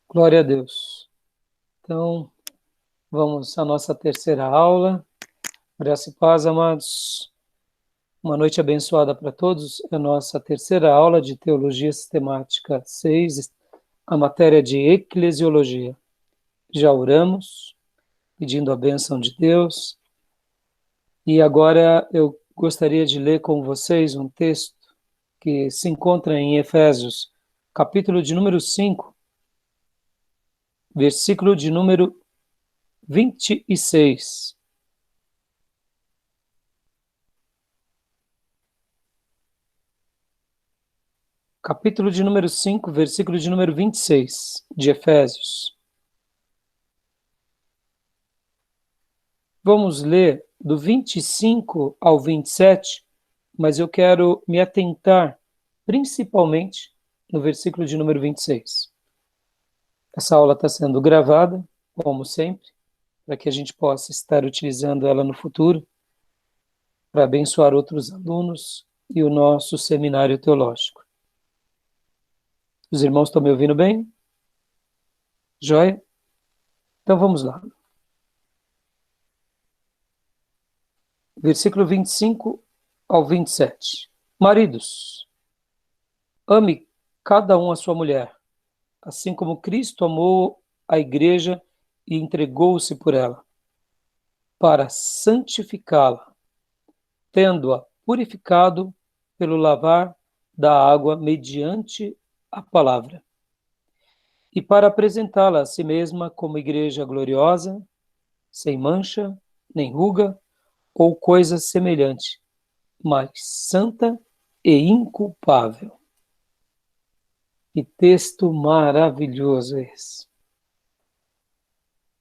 Glória a Deus. Então, vamos à nossa terceira aula. Graça e paz, amados. Uma noite abençoada para todos. É a nossa terceira aula de Teologia Sistemática 6, a matéria de Eclesiologia. Já oramos, pedindo a bênção de Deus. E agora eu gostaria de ler com vocês um texto que se encontra em Efésios, capítulo de número 5, versículo de número 26. Capítulo de número 5, versículo de número 26, de Efésios. Vamos ler do 25 ao 27, mas eu quero me atentar principalmente no versículo de número 26. Essa aula está sendo gravada, como sempre, para que a gente possa estar utilizando ela no futuro, para abençoar outros alunos e o nosso seminário teológico. Os irmãos estão me ouvindo bem? Joia? Então vamos lá. Versículo 25 ao 27. Maridos, ame cada um a sua mulher, assim como Cristo amou a igreja e entregou-se por ela, para santificá-la, tendo-a purificado pelo lavar da água mediante a palavra, e para apresentá-la a si mesma como igreja gloriosa, sem mancha, nem ruga, ou coisa semelhante, mas santa e inculpável. Que texto maravilhoso esse.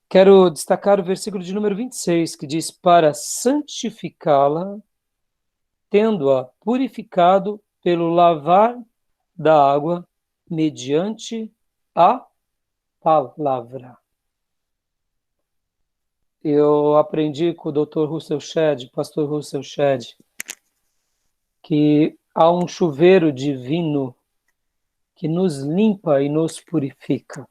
Quero destacar o versículo de número 26, que diz: para santificá-la, tendo-a purificado pelo lavar da água, mediante a palavra. Eu aprendi com o Dr. Russell Shedd, pastor Russell Shedd, que há um chuveiro divino que nos limpa e nos purifica.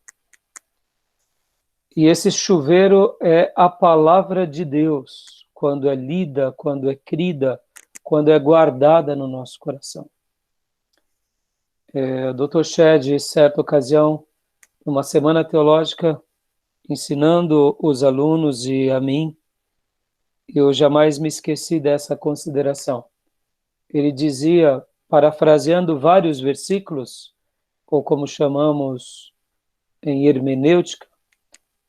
E esse chuveiro é a palavra de Deus, quando é lida, quando é crida, quando é guardada no nosso coração. O Dr. Shedd, em certa ocasião, numa semana teológica, ensinando os alunos e a mim, eu jamais me esqueci dessa consideração. Ele dizia, parafraseando vários versículos, ou como chamamos em hermenêutica,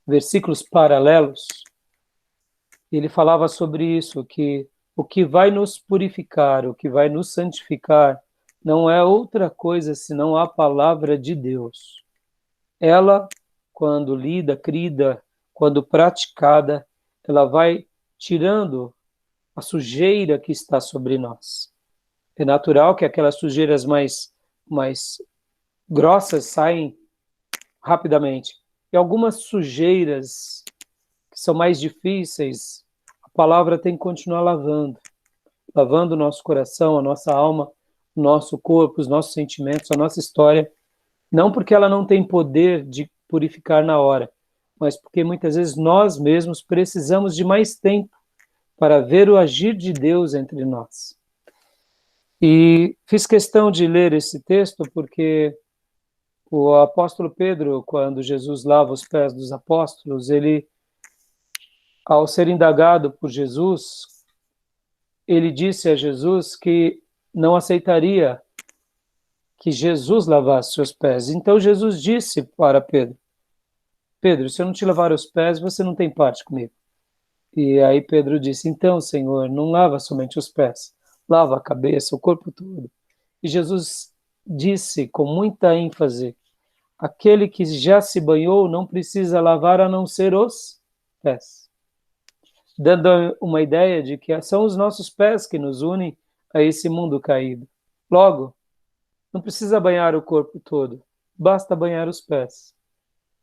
versículos paralelos, ele falava sobre isso, que o que vai nos purificar, o que vai nos santificar, não é outra coisa senão a palavra de Deus. Ela, quando lida, crida, quando praticada, ela vai tirando a sujeira que está sobre nós. É natural que aquelas sujeiras mais grossas saem rapidamente. E algumas sujeiras que são mais difíceis, a palavra tem que continuar lavando o nosso coração, a nossa alma, o nosso corpo, os nossos sentimentos, a nossa história, não porque ela não tem poder de purificar na hora, mas porque muitas vezes nós mesmos precisamos de mais tempo para ver o agir de Deus entre nós. E fiz questão de ler esse texto porque o apóstolo Pedro, quando Jesus lava os pés dos apóstolos, ele, ao ser indagado por Jesus, ele disse a Jesus que não aceitaria que Jesus lavasse seus pés. Então Jesus disse para Pedro: Pedro, se eu não te lavar os pés, você não tem parte comigo. E aí Pedro disse: então, Senhor, não lava somente os pés, lava a cabeça, o corpo todo. E Jesus disse com muita ênfase: aquele que já se banhou não precisa lavar a não ser os pés. Dando uma ideia de que são os nossos pés que nos unem a esse mundo caído. Logo, não precisa banhar o corpo todo, basta banhar os pés.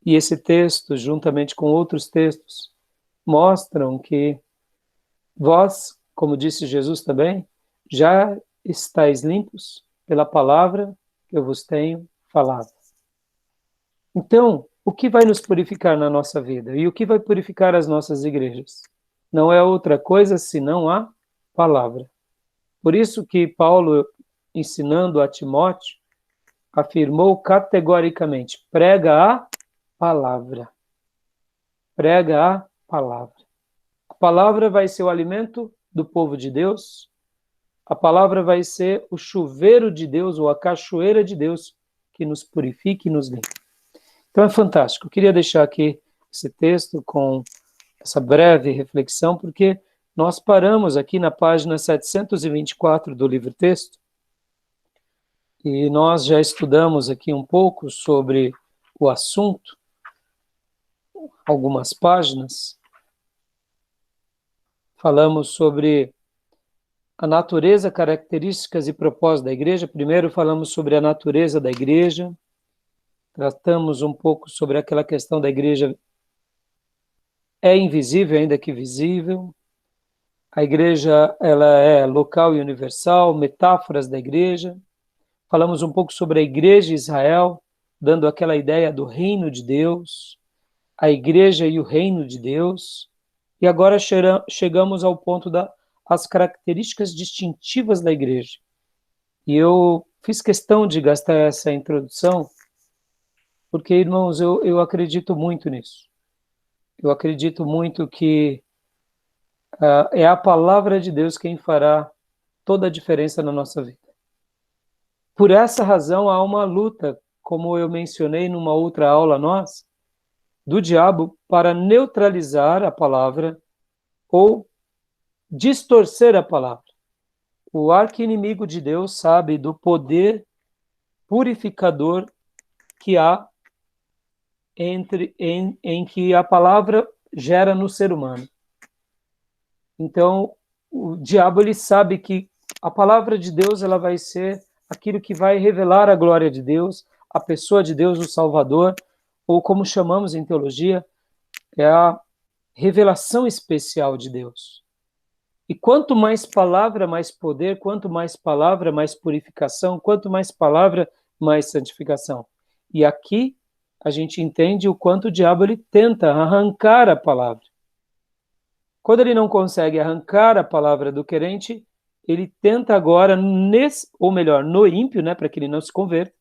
E esse texto, juntamente com outros textos, mostram que vós, como disse Jesus também, já estáis limpos pela palavra que eu vos tenho falava. Então, o que vai nos purificar na nossa vida? E o que vai purificar as nossas igrejas? Não é outra coisa senão a palavra. Por isso que Paulo, ensinando a Timóteo, afirmou categoricamente: prega a palavra. Prega a palavra. A palavra vai ser o alimento do povo de Deus. A palavra vai ser o chuveiro de Deus, ou a cachoeira de Deus, que nos purifica e nos limpa. Então é fantástico. Eu queria deixar aqui esse texto com essa breve reflexão, porque nós paramos aqui na página 724 do livro-texto, e nós já estudamos aqui um pouco sobre o assunto, algumas páginas. Falamos sobre a natureza, características e propósito da igreja. Primeiro falamos sobre a natureza da igreja, tratamos um pouco sobre aquela questão da igreja é invisível, ainda que visível. A igreja, ela é local e universal, metáforas da igreja. Falamos um pouco sobre a igreja de Israel, dando aquela ideia do reino de Deus, a igreja e o reino de Deus. E agora chegamos ao ponto das características distintivas da igreja. E eu fiz questão de gastar essa introdução, porque, irmãos, eu acredito muito nisso. Eu acredito muito que é a palavra de Deus quem fará toda a diferença na nossa vida. Por essa razão, há uma luta, como eu mencionei numa outra aula nossa, do diabo para neutralizar a palavra ou distorcer a palavra. O arqui-inimigo de Deus sabe do poder purificador que há em que a palavra gera no ser humano. Então, o diabo ele sabe que a palavra de Deus ela vai ser aquilo que vai revelar a glória de Deus, a pessoa de Deus, o Salvador, ou como chamamos em teologia, é a revelação especial de Deus. E quanto mais palavra, mais poder, quanto mais palavra, mais purificação, quanto mais palavra, mais santificação. E aqui a gente entende o quanto o diabo ele tenta arrancar a palavra. Quando ele não consegue arrancar a palavra do crente, ele tenta agora, ou melhor, no ímpio, né, para que ele não se converta,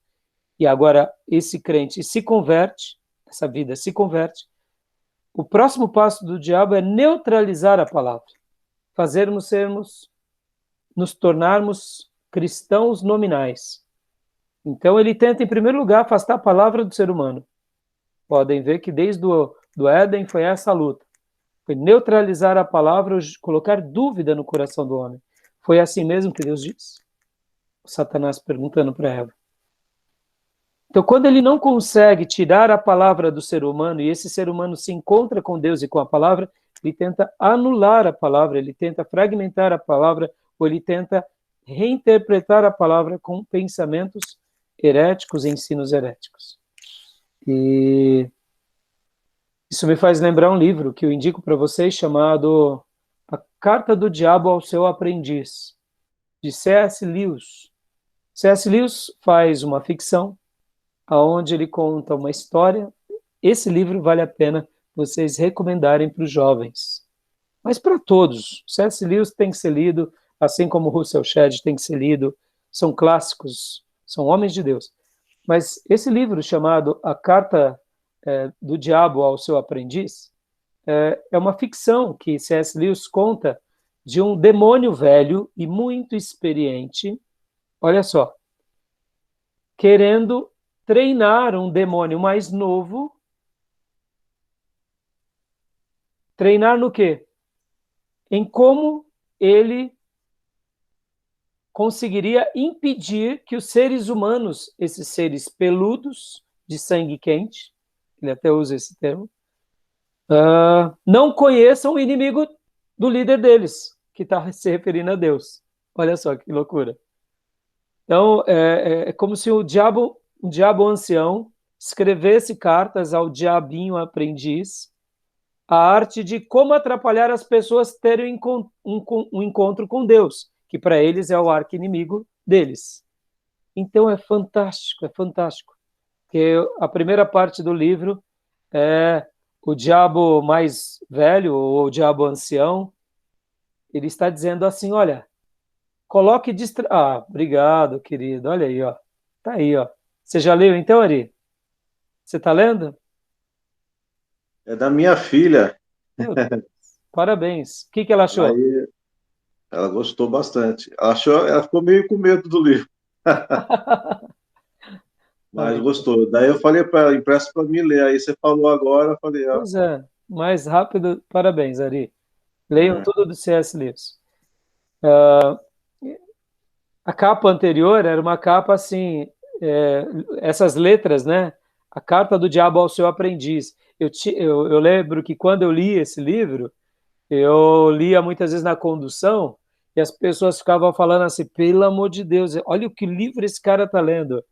e agora esse crente se converte, essa vida se converte, o próximo passo do diabo é neutralizar a palavra, nos tornarmos cristãos nominais. Então ele tenta, em primeiro lugar, afastar a palavra do ser humano. Podem ver que desde do Éden foi essa a luta. Foi neutralizar a palavra, colocar dúvida no coração do homem. Foi assim mesmo que Deus disse? O Satanás perguntando para Eva. Então, quando ele não consegue tirar a palavra do ser humano, e esse ser humano se encontra com Deus e com a palavra, ele tenta anular a palavra, ele tenta fragmentar a palavra, ou ele tenta reinterpretar a palavra com pensamentos heréticos e ensinos heréticos. E isso me faz lembrar um livro que eu indico para vocês, chamado A Carta do Diabo ao Seu Aprendiz, de C.S. Lewis. C.S. Lewis faz uma ficção, onde ele conta uma história. Esse livro vale a pena vocês recomendarem para os jovens. Mas para todos. C.S. Lewis tem que ser lido, assim como Russell Shedd tem que ser lido. São clássicos, são homens de Deus. Mas esse livro chamado A Carta do Diabo ao Seu Aprendiz é uma ficção que C.S. Lewis conta de um demônio velho e muito experiente, olha só, querendo treinar um demônio mais novo. Treinar no quê? Em como ele conseguiria impedir que os seres humanos, esses seres peludos, de sangue quente, ele até usa esse termo, não conheçam o inimigo do líder deles, que está se referindo a Deus. Olha só que loucura. Então, é como se um diabo ancião escrevesse cartas ao diabinho aprendiz, a arte de como atrapalhar as pessoas terem um encontro com Deus, que para eles é o arqui-inimigo deles. Então é fantástico, é fantástico. que a primeira parte do livro é o diabo mais velho, ou o diabo ancião. Ele está dizendo assim, olha, coloque obrigado, querido. Olha aí, ó. Tá aí, ó. Você já leu então, Ari? Você está lendo? É da minha filha. Meu Deus. Parabéns. O que que ela achou? Aí ela gostou bastante. Ela ficou meio com medo do livro, mas Ai, gostou. Daí eu falei para ela, empresta para mim ler. Aí você falou agora, eu falei, ah, pois é, mais rápido. Parabéns, Ari. Leiam é. tudo do C.S. Lewis. A capa anterior era uma capa assim, essas letras, né? A carta do diabo ao seu aprendiz. Eu lembro que quando eu li esse livro, eu lia muitas vezes na condução e as pessoas ficavam falando assim, pelo amor de Deus, olha o que livro esse cara está lendo.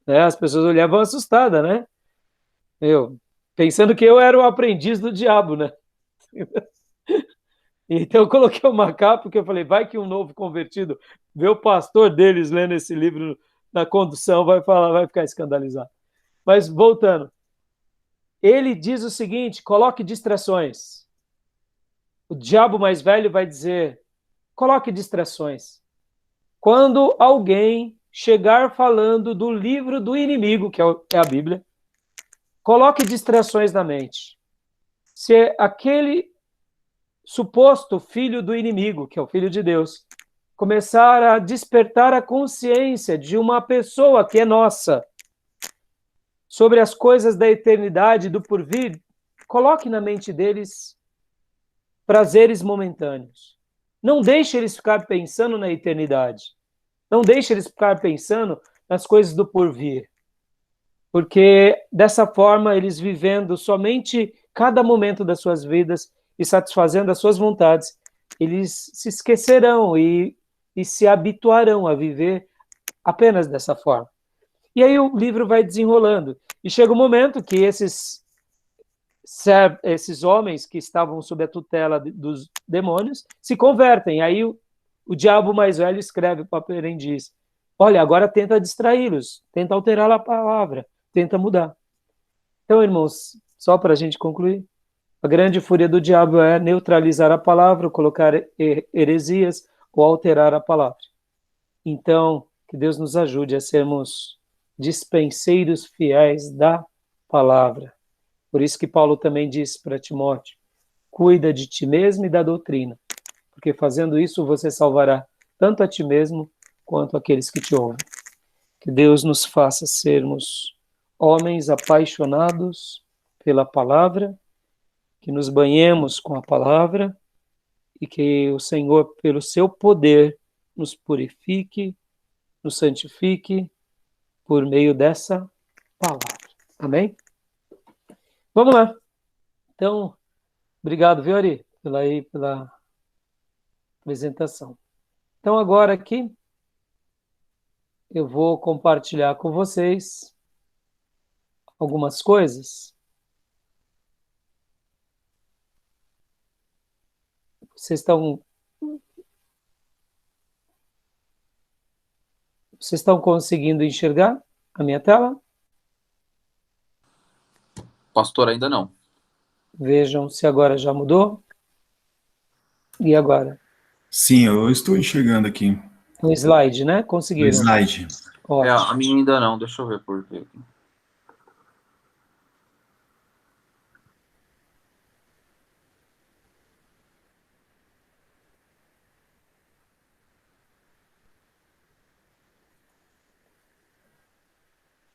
Né? As pessoas olhavam assustadas, né? Eu, pensando que eu era o aprendiz do diabo, né? Então eu coloquei uma capa porque eu falei, vai que um novo convertido vê o pastor deles lendo esse livro na condução, vai falar, vai ficar escandalizado. Mas voltando, ele diz o seguinte: coloque distrações. O diabo mais velho vai dizer: coloque distrações. Quando alguém chegar falando do livro do inimigo, que é a Bíblia, coloque distrações na mente. Se aquele suposto filho do inimigo, que é o filho de Deus, começar a despertar a consciência de uma pessoa que é nossa, sobre as coisas da eternidade, do porvir, coloque na mente deles prazeres momentâneos. Não deixe eles ficar pensando na eternidade. Não deixe eles ficar pensando nas coisas do porvir. Porque dessa forma, eles vivendo somente cada momento das suas vidas e satisfazendo as suas vontades, eles se esquecerão e se habituarão a viver apenas dessa forma. E aí o livro vai desenrolando. E chega um momento que esses homens que estavam sob a tutela dos demônios se convertem. Aí o diabo mais velho escreve para o aprendiz: olha, agora tenta distraí-los, tenta alterar a palavra, tenta mudar. Então, irmãos, só para a gente concluir, a grande fúria do diabo é neutralizar a palavra, colocar heresias ou alterar a palavra. Então, que Deus nos ajude a sermos dispenseiros fiéis da palavra. Por isso que Paulo também disse para Timóteo: cuida de ti mesmo e da doutrina, porque fazendo isso você salvará tanto a ti mesmo quanto aqueles que te ouvem. Que Deus nos faça sermos homens apaixonados pela palavra, que nos banhemos com a palavra e que o Senhor, pelo seu poder, nos purifique, nos santifique por meio dessa palavra. Amém? Vamos lá. Então, obrigado, viu, Ari, pela apresentação. Então, agora aqui, eu vou compartilhar com vocês algumas coisas. Vocês estão, vocês estão conseguindo enxergar a minha tela? Pastor, ainda não. Vejam se agora já mudou. E agora? Sim, eu estou enxergando aqui Um slide, né? no Conseguiram. slide. É, Ótimo. a minha ainda não. Deixa eu ver por quê.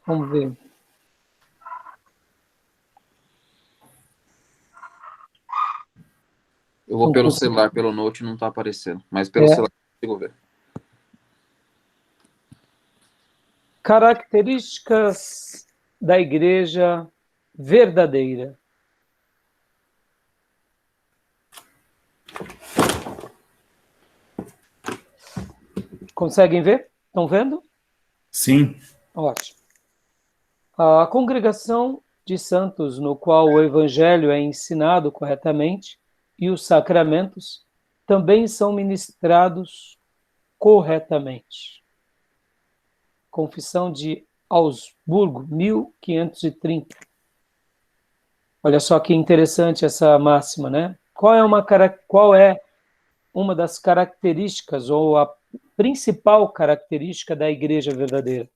Vamos ver. Eu vou Não pelo consigo. celular, pelo note não tá aparecendo. Mas pelo É. celular eu consigo ver. Características da igreja verdadeira. Conseguem ver? Estão vendo? Sim, Ótimo. A congregação de santos no qual o evangelho é ensinado corretamente e os sacramentos também são ministrados corretamente. Confissão de Augsburgo, 1530. Olha só que interessante essa máxima, né? Qual é uma das características, ou a principal característica da igreja verdadeira?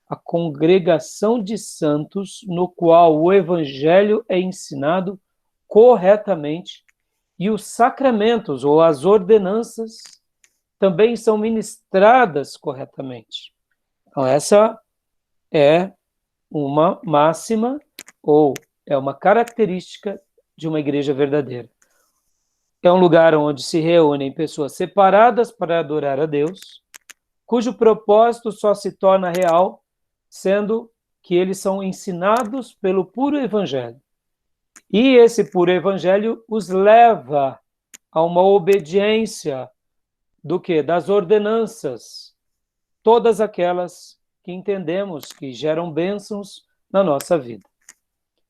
A congregação de santos, no qual o evangelho é ensinado corretamente e os sacramentos, ou as ordenanças, também são ministradas corretamente. Então, essa é uma máxima, ou é uma característica de uma igreja verdadeira. É um lugar onde se reúnem pessoas separadas para adorar a Deus, cujo propósito só se torna real, sendo que eles são ensinados pelo puro evangelho. E esse puro evangelho os leva a uma obediência do quê? Das ordenanças, todas aquelas que entendemos que geram bênçãos na nossa vida.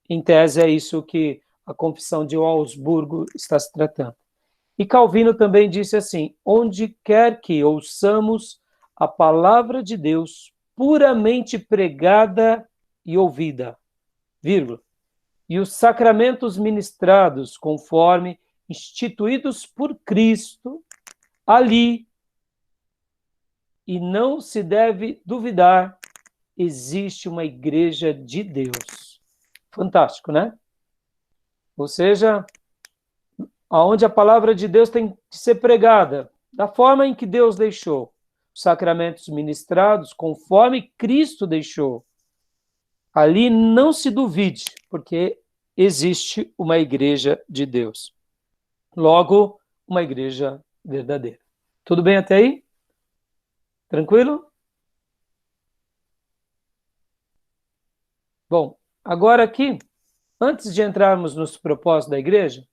Em tese, é isso que a Confissão de Augsburgo está se tratando. E Calvino também disse assim: onde quer que ouçamos a palavra de Deus puramente pregada e ouvida, vírgula, e os sacramentos ministrados conforme instituídos por Cristo, ali, e não se deve duvidar, existe uma igreja de Deus. Fantástico, né? Ou seja, aonde a palavra de Deus tem que ser pregada, da forma em que Deus deixou, os sacramentos ministrados conforme Cristo deixou, ali não se duvide, porque existe uma igreja de Deus. Logo, uma igreja verdadeira. Tudo bem até aí? Tranquilo? Bom, agora aqui, antes de entrarmos nos propósitos da igreja,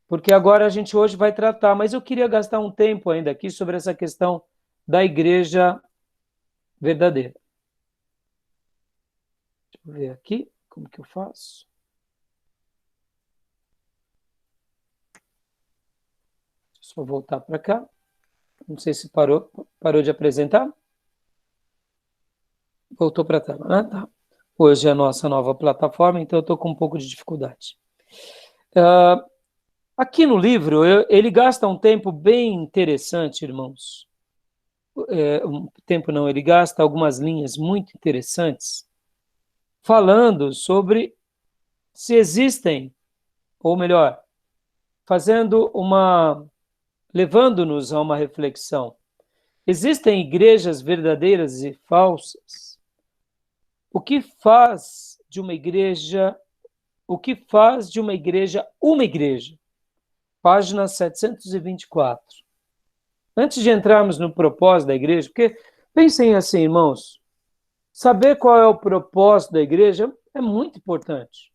porque agora a gente hoje vai tratar, mas eu queria gastar um tempo ainda aqui sobre essa questão da igreja verdadeira. Deixa eu ver aqui, como que eu faço? Só voltar para cá. Não sei se parou de apresentar. Voltou para a tela, né? Tá. Hoje é a nossa nova plataforma, então eu estou com um pouco de dificuldade. Aqui no livro, ele gasta um tempo bem interessante, irmãos. Ele gasta algumas linhas muito interessantes, falando sobre se existem, ou melhor, levando-nos a uma reflexão. Existem igrejas verdadeiras e falsas? O que faz de uma igreja uma igreja? Página 724. Antes de entrarmos no propósito da igreja, porque pensem assim, irmãos, saber qual é o propósito da igreja é muito importante.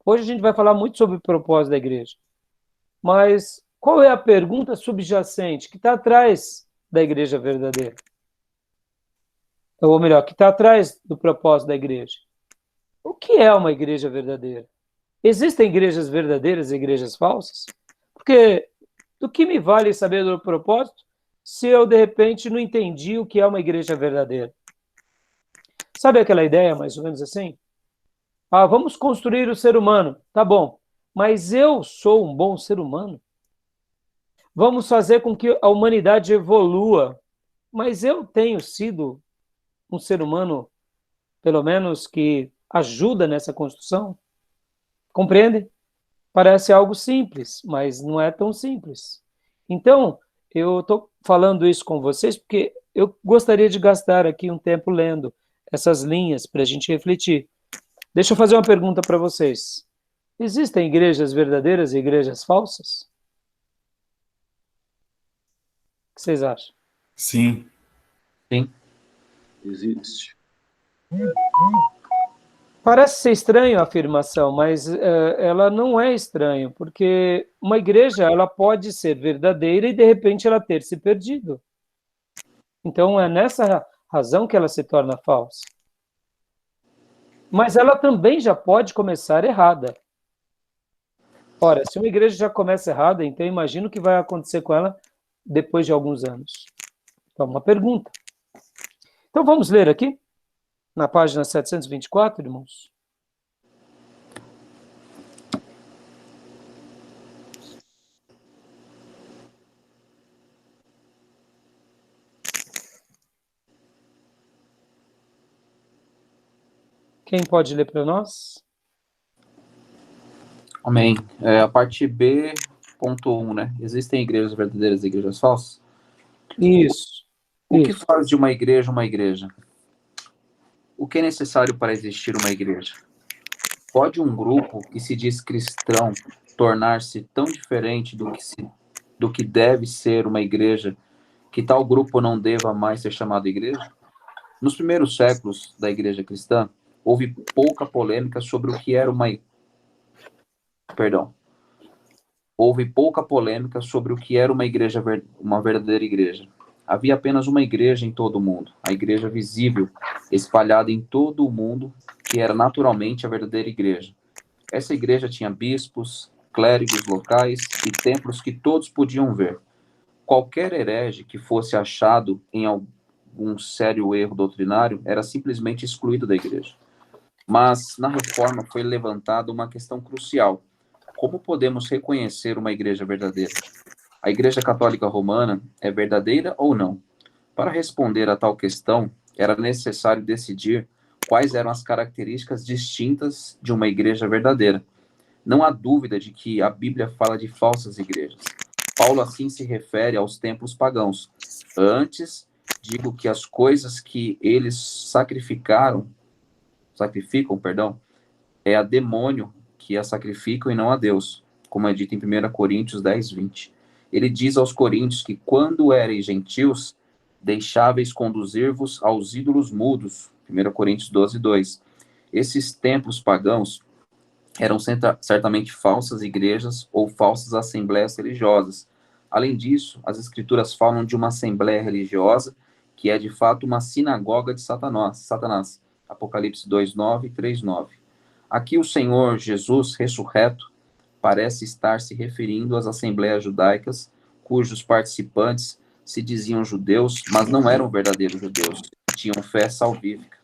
Hoje a gente vai falar muito sobre o propósito da igreja. Mas qual é a pergunta subjacente que está atrás da igreja verdadeira? Ou melhor, que está atrás do propósito da igreja? O que é uma igreja verdadeira? Existem igrejas verdadeiras e igrejas falsas? Porque do que me vale saber do propósito se eu, de repente, não entendi o que é uma igreja verdadeira? Sabe aquela ideia, mais ou menos assim? Vamos construir o ser humano. Tá bom, mas eu sou um bom ser humano? Vamos fazer com que a humanidade evolua, mas eu tenho sido um ser humano, pelo menos, que ajuda nessa construção? Compreende? Parece algo simples, mas não é tão simples. Então, eu estou falando isso com vocês porque eu gostaria de gastar aqui um tempo lendo essas linhas para a gente refletir. Deixa eu fazer uma pergunta para vocês. Existem igrejas verdadeiras e igrejas falsas? O que vocês acham? Sim. Sim. Existe. Parece ser estranho a afirmação, mas ela não é estranho, porque uma igreja ela pode ser verdadeira e de repente ela ter se perdido. Então é nessa razão que ela se torna falsa. Mas ela também já pode começar errada. Ora, se uma igreja já começa errada, então imagino o que vai acontecer com ela depois de alguns anos. Então, uma pergunta. Então vamos ler aqui. Na página 724, irmãos. Quem pode ler para nós? Amém. A parte B.1, né? Existem igrejas verdadeiras e igrejas falsas? Isso. O que faz de uma igreja uma igreja? O que é necessário para existir uma igreja? Pode um grupo que se diz cristão tornar-se tão diferente do que deve ser uma igreja que tal grupo não deva mais ser chamado igreja? Nos primeiros séculos da igreja cristã, houve pouca polêmica sobre o que era uma igreja, uma verdadeira igreja. Havia apenas uma igreja em todo o mundo, a igreja visível, espalhada em todo o mundo, que era naturalmente a verdadeira igreja. Essa igreja tinha bispos, clérigos locais e templos que todos podiam ver. Qualquer herege que fosse achado em algum sério erro doutrinário era simplesmente excluído da igreja. Mas, na reforma, foi levantada uma questão crucial. Como podemos reconhecer uma igreja verdadeira? A Igreja Católica Romana é verdadeira ou não? Para responder a tal questão, era necessário decidir quais eram as características distintas de uma igreja verdadeira. Não há dúvida de que a Bíblia fala de falsas igrejas. Paulo assim se refere aos templos pagãos. Antes, digo que as coisas que eles sacrificam, é a demônio que a sacrificam e não a Deus, como é dito em 1 Coríntios 10, 20. Ele diz aos coríntios que quando ereis gentios, deixáveis conduzir-vos aos ídolos mudos, 1 Coríntios 12, 2. Esses templos pagãos eram certamente falsas igrejas ou falsas assembleias religiosas. Além disso, as escrituras falam de uma assembleia religiosa que é de fato uma sinagoga de Satanás. Apocalipse 2:9 e 3:9. Aqui o Senhor Jesus ressurreto parece estar se referindo às assembleias judaicas, cujos participantes se diziam judeus, mas não eram verdadeiros judeus, tinham fé salvífica.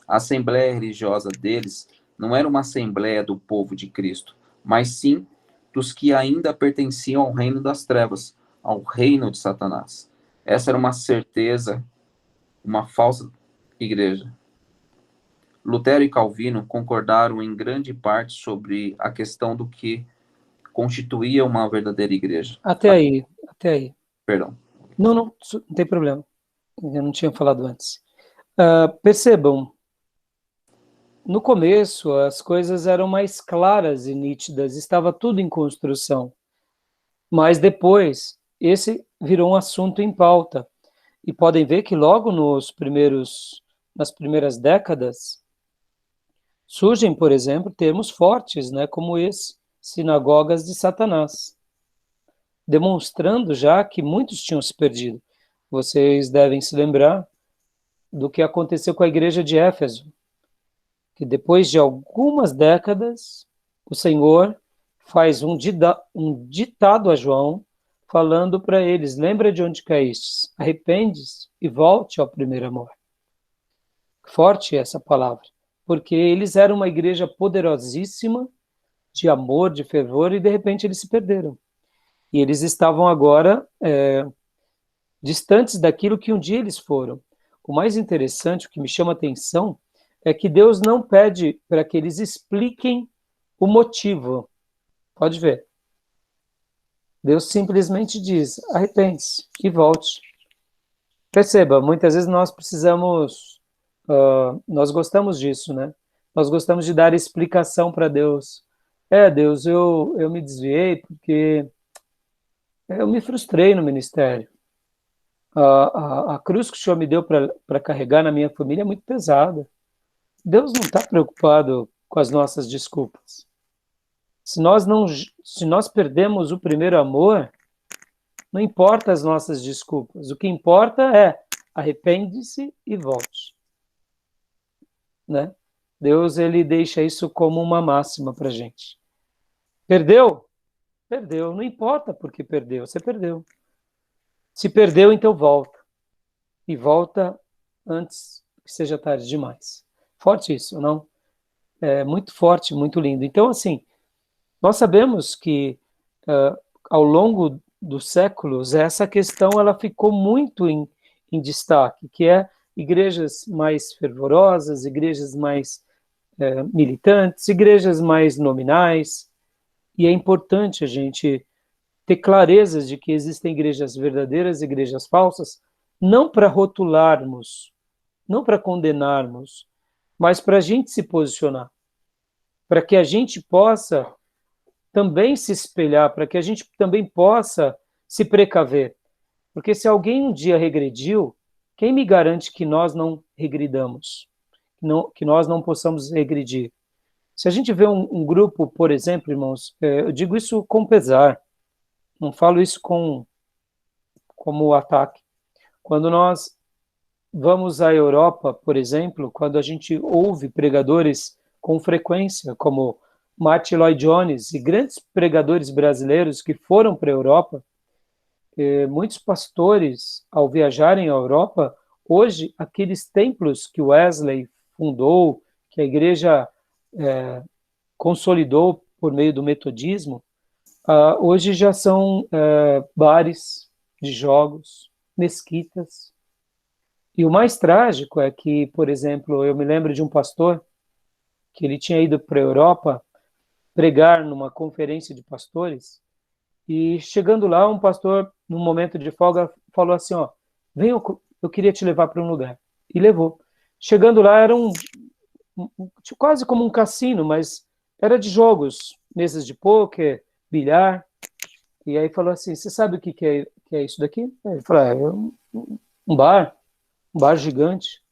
A assembleia religiosa deles não era uma assembleia do povo de Cristo, mas sim dos que ainda pertenciam ao reino das trevas, ao reino de Satanás. Essa era uma certeza, uma falsa igreja. Lutero e Calvino concordaram em grande parte sobre a questão do que constituía uma verdadeira igreja. Até aí. Perdão. Não tem problema. Eu não tinha falado antes. Percebam, no começo as coisas eram mais claras e nítidas, estava tudo em construção. Mas depois, esse virou um assunto em pauta. E podem ver que logo nas primeiras décadas, surgem, por exemplo, termos fortes, né, como esse, sinagogas de Satanás, demonstrando já que muitos tinham se perdido. Vocês devem se lembrar do que aconteceu com a igreja de Éfeso, que depois de algumas décadas, o Senhor faz um ditado a João, falando para eles: lembra de onde caístes, arrepende-se e volte ao primeiro amor. Forte essa palavra, porque eles eram uma igreja poderosíssima, de amor, de fervor, e de repente eles se perderam. E eles estavam agora distantes daquilo que um dia eles foram. O mais interessante, o que me chama a atenção, é que Deus não pede para que eles expliquem o motivo. Pode ver. Deus simplesmente diz: arrepende-se e volte. Perceba, muitas vezes nós precisamos, nós gostamos disso, né? Nós gostamos de dar explicação para Deus. Deus, eu me desviei porque eu me frustrei no ministério. A cruz que o Senhor me deu para carregar na minha família é muito pesada. Deus não está preocupado com as nossas desculpas. Se nós perdemos o primeiro amor, não importa as nossas desculpas. O que importa é arrepende-se e volte. Né? Deus, ele deixa isso como uma máxima para a gente. Perdeu? Perdeu. Não importa porque perdeu. Você perdeu. Se perdeu, então volta. E volta antes que seja tarde demais. Forte isso, não? É muito forte, muito lindo. Então, assim, nós sabemos que ao longo dos séculos, essa questão ela ficou muito em destaque, que é igrejas mais fervorosas, igrejas mais militantes, igrejas mais nominais, e é importante a gente ter clareza de que existem igrejas verdadeiras e igrejas falsas, não para rotularmos, não para condenarmos, mas para a gente se posicionar, para que a gente possa também se espelhar, para que a gente também possa se precaver. Porque se alguém um dia regrediu, quem me garante que nós não regridamos? Que nós não possamos regredir? Se a gente vê um grupo, por exemplo, irmãos, eu digo isso com pesar, não falo isso como ataque. Quando nós vamos à Europa, por exemplo, quando a gente ouve pregadores com frequência, como Martin Lloyd Jones e grandes pregadores brasileiros que foram para a Europa, muitos pastores, ao viajarem à Europa, hoje, aqueles templos que Wesley fundou, que a igreja consolidou por meio do metodismo, hoje já são bares de jogos, mesquitas. E o mais trágico é que, por exemplo, eu me lembro de um pastor que ele tinha ido para a Europa pregar numa conferência de pastores, e chegando lá, um pastor, num momento de folga, falou assim, ó, vem, eu queria te levar para um lugar. E levou. Chegando lá, era quase como um cassino, mas era de jogos, mesas de pôquer, bilhar. E aí falou assim, você sabe o que é isso daqui? Ele falou, é um bar gigante.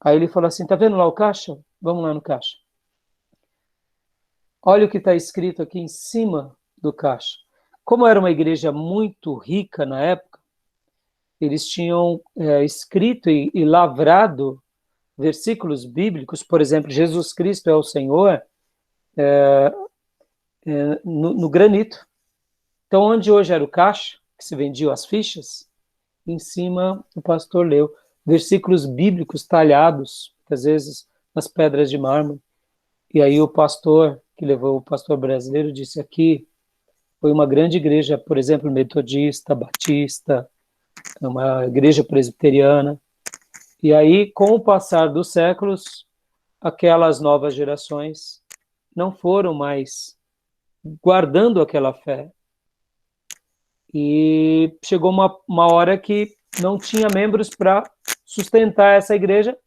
Aí ele falou assim, tá vendo lá o caixa? Vamos lá no caixa. Olha o que está escrito aqui em cima do caixa. Como era uma igreja muito rica na época, eles tinham escrito e lavrado versículos bíblicos, por exemplo, Jesus Cristo é o Senhor, no granito. Então, onde hoje era o caixa, que se vendiam as fichas, em cima o pastor leu versículos bíblicos talhados, às vezes nas pedras de mármore. E aí o pastor, que levou o pastor brasileiro, disse aqui, foi uma grande igreja, por exemplo, metodista, batista, uma igreja presbiteriana. E aí, com o passar dos séculos, aquelas novas gerações não foram mais guardando aquela fé. E chegou uma hora que não tinha membros para sustentar essa igreja.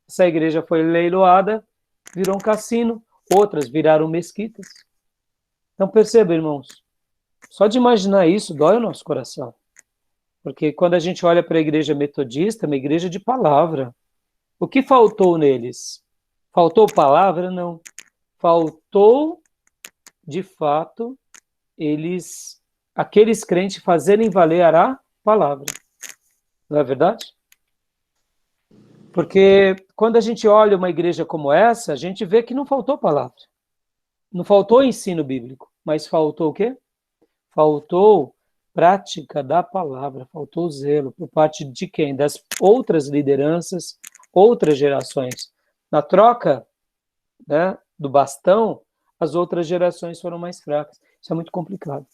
Essa igreja foi leiloada, virou um cassino, outras viraram mesquitas. Então perceba, irmãos, só de imaginar isso dói o nosso coração. Porque quando a gente olha para a igreja metodista, é uma igreja de palavra. O que faltou neles? Faltou palavra? Não. Faltou, de fato, aqueles crentes fazerem valer a palavra. Não é verdade? Porque quando a gente olha uma igreja como essa, a gente vê que não faltou palavra. Não faltou ensino bíblico, mas faltou o quê? Faltou prática da palavra, faltou zelo por parte de quem? Das outras lideranças, outras gerações. Na troca, né, do bastão, as outras gerações foram mais fracas. Isso é muito complicado.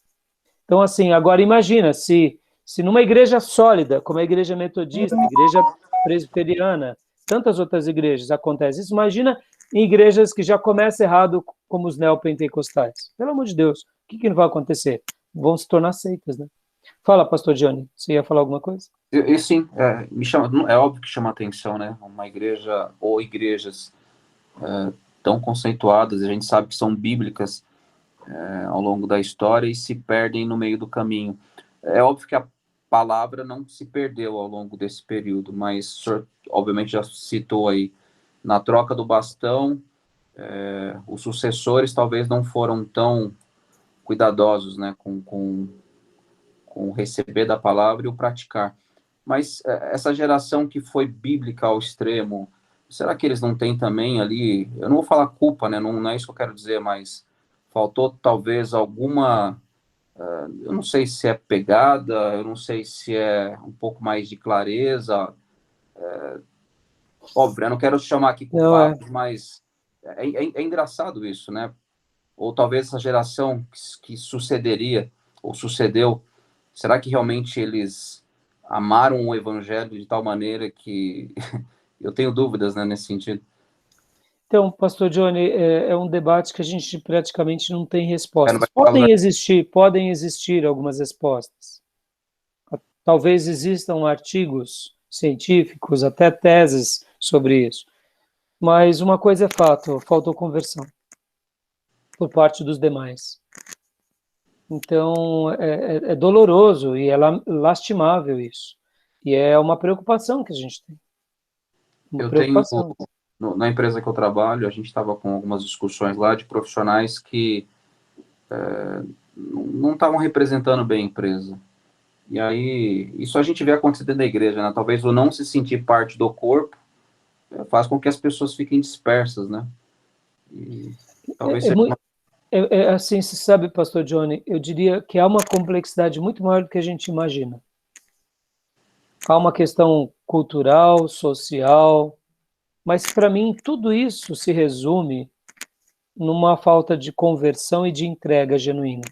Então, assim, agora imagina, se numa igreja sólida, como a igreja metodista, a igreja presbiteriana, tantas outras igrejas acontece isso, imagina em igrejas que já começam errado, como os neopentecostais. Pelo amor de Deus, o que não vai acontecer? Vão se tornar seitas, né? Fala, pastor Johnny, você ia falar alguma coisa? Sim, é óbvio que chama atenção, né? Uma igreja ou igrejas tão conceituadas, a gente sabe que são bíblicas ao longo da história e se perdem no meio do caminho. É óbvio que a palavra não se perdeu ao longo desse período, mas o senhor, obviamente, já citou aí, na troca do bastão, os sucessores talvez não foram tão cuidadosos, né, com o receber da palavra e o praticar. Mas essa geração que foi bíblica ao extremo, será que eles não têm também ali, eu não vou falar culpa, né, não é isso que eu quero dizer, mas faltou talvez alguma, eu não sei se é pegada, eu não sei se é um pouco mais de clareza, Óbvio, eu não quero chamar aqui Não é. culpados, mas é engraçado isso, né? Ou talvez essa geração que sucederia, ou sucedeu, será que realmente eles amaram o evangelho de tal maneira que eu tenho dúvidas, né, nesse sentido? Então, pastor Johnny, é um debate que a gente praticamente não tem Não respostas. vai Podem existir algumas respostas. Talvez existam artigos científicos, até teses sobre isso. Mas uma coisa é fato, faltou conversão por parte dos demais. Então, é doloroso e é lastimável isso. E é uma preocupação que a gente tem. Uma Eu tenho, preocupação. na empresa que eu trabalho, a gente estava com algumas discussões lá de profissionais que não estavam representando bem a empresa. E aí, isso a gente vê acontecer dentro da igreja, né? Talvez o não se sentir parte do corpo faz com que as pessoas fiquem dispersas, né? E talvez seja uma... Assim, se sabe, pastor Johnny, eu diria que há uma complexidade muito maior do que a gente imagina. Há uma questão cultural, social, mas para mim tudo isso se resume numa falta de conversão e de entrega genuína.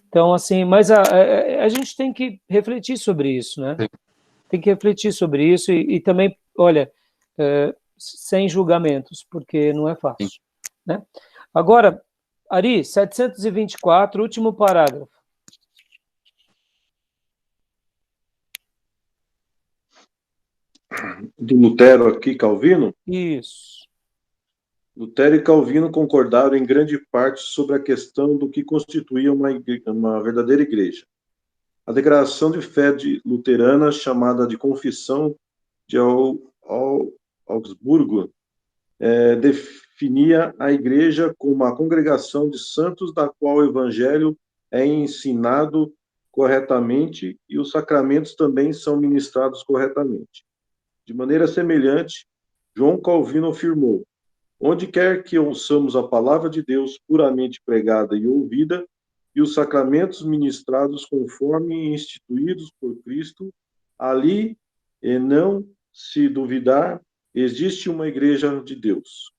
Então, assim, mas a gente tem que refletir sobre isso, né? Sim. Tem que refletir sobre isso e também, olha, sem julgamentos, porque não é fácil, né? Agora, Ari, 724, último parágrafo. Do Lutero aqui, Calvino. Isso. Lutero e Calvino concordaram em grande parte sobre a questão do que constituía uma verdadeira igreja. A declaração de fé luterana, chamada de Confissão de Augsburgo, definia a igreja como uma congregação de santos da qual o evangelho é ensinado corretamente e os sacramentos também são ministrados corretamente. De maneira semelhante, João Calvino afirmou: onde quer que ouçamos a palavra de Deus puramente pregada e ouvida, e os sacramentos ministrados conforme instituídos por Cristo, ali, e não se duvidar, existe uma igreja de Deus.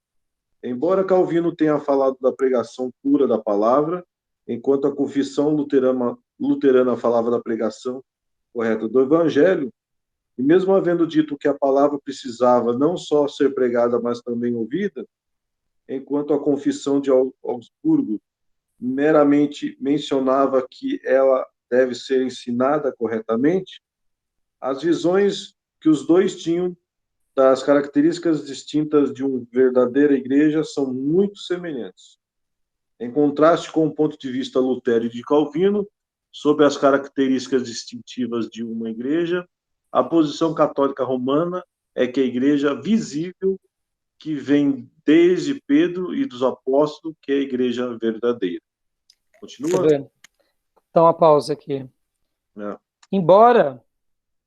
Embora Calvino tenha falado da pregação pura da palavra, enquanto a confissão luterana falava da pregação correta do evangelho, e mesmo havendo dito que a palavra precisava não só ser pregada, mas também ouvida, enquanto a confissão de Augsburgo meramente mencionava que ela deve ser ensinada corretamente, as visões que os dois tinham das características distintas de uma verdadeira igreja são muito semelhantes. Em contraste com o ponto de vista Lutero e de Calvino sobre as características distintivas de uma igreja, a posição católica romana é que a igreja visível, que vem desde Pedro e dos apóstolos, que é a igreja verdadeira. Continua? Tá vendo? Então, a pausa aqui. Embora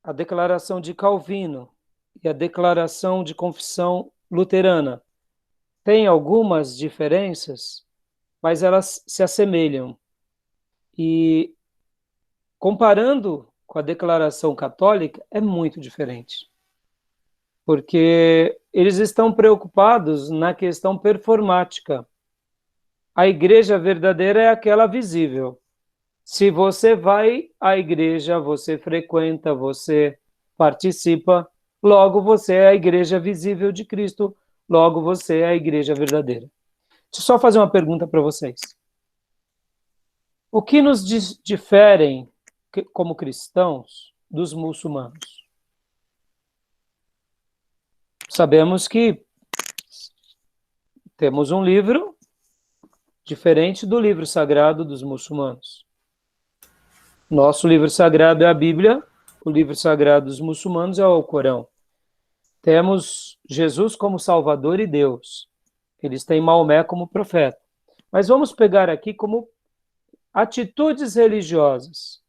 a declaração de Calvino e a declaração de confissão luterana tenham algumas diferenças, mas elas se assemelham. E comparando com a declaração católica, é muito diferente. Porque eles estão preocupados na questão performática. A igreja verdadeira é aquela visível. Se você vai à igreja, você frequenta, você participa, logo você é a igreja visível de Cristo, logo você é a igreja verdadeira. Deixa eu só fazer uma pergunta para vocês. O que nos diferem como cristãos dos muçulmanos? Sabemos que temos um livro diferente do livro sagrado dos muçulmanos. Nosso livro sagrado é a Bíblia, o livro sagrado dos muçulmanos é o Corão. Temos Jesus como Salvador e Deus. Eles têm Maomé como profeta. Mas vamos pegar aqui como atitudes religiosas.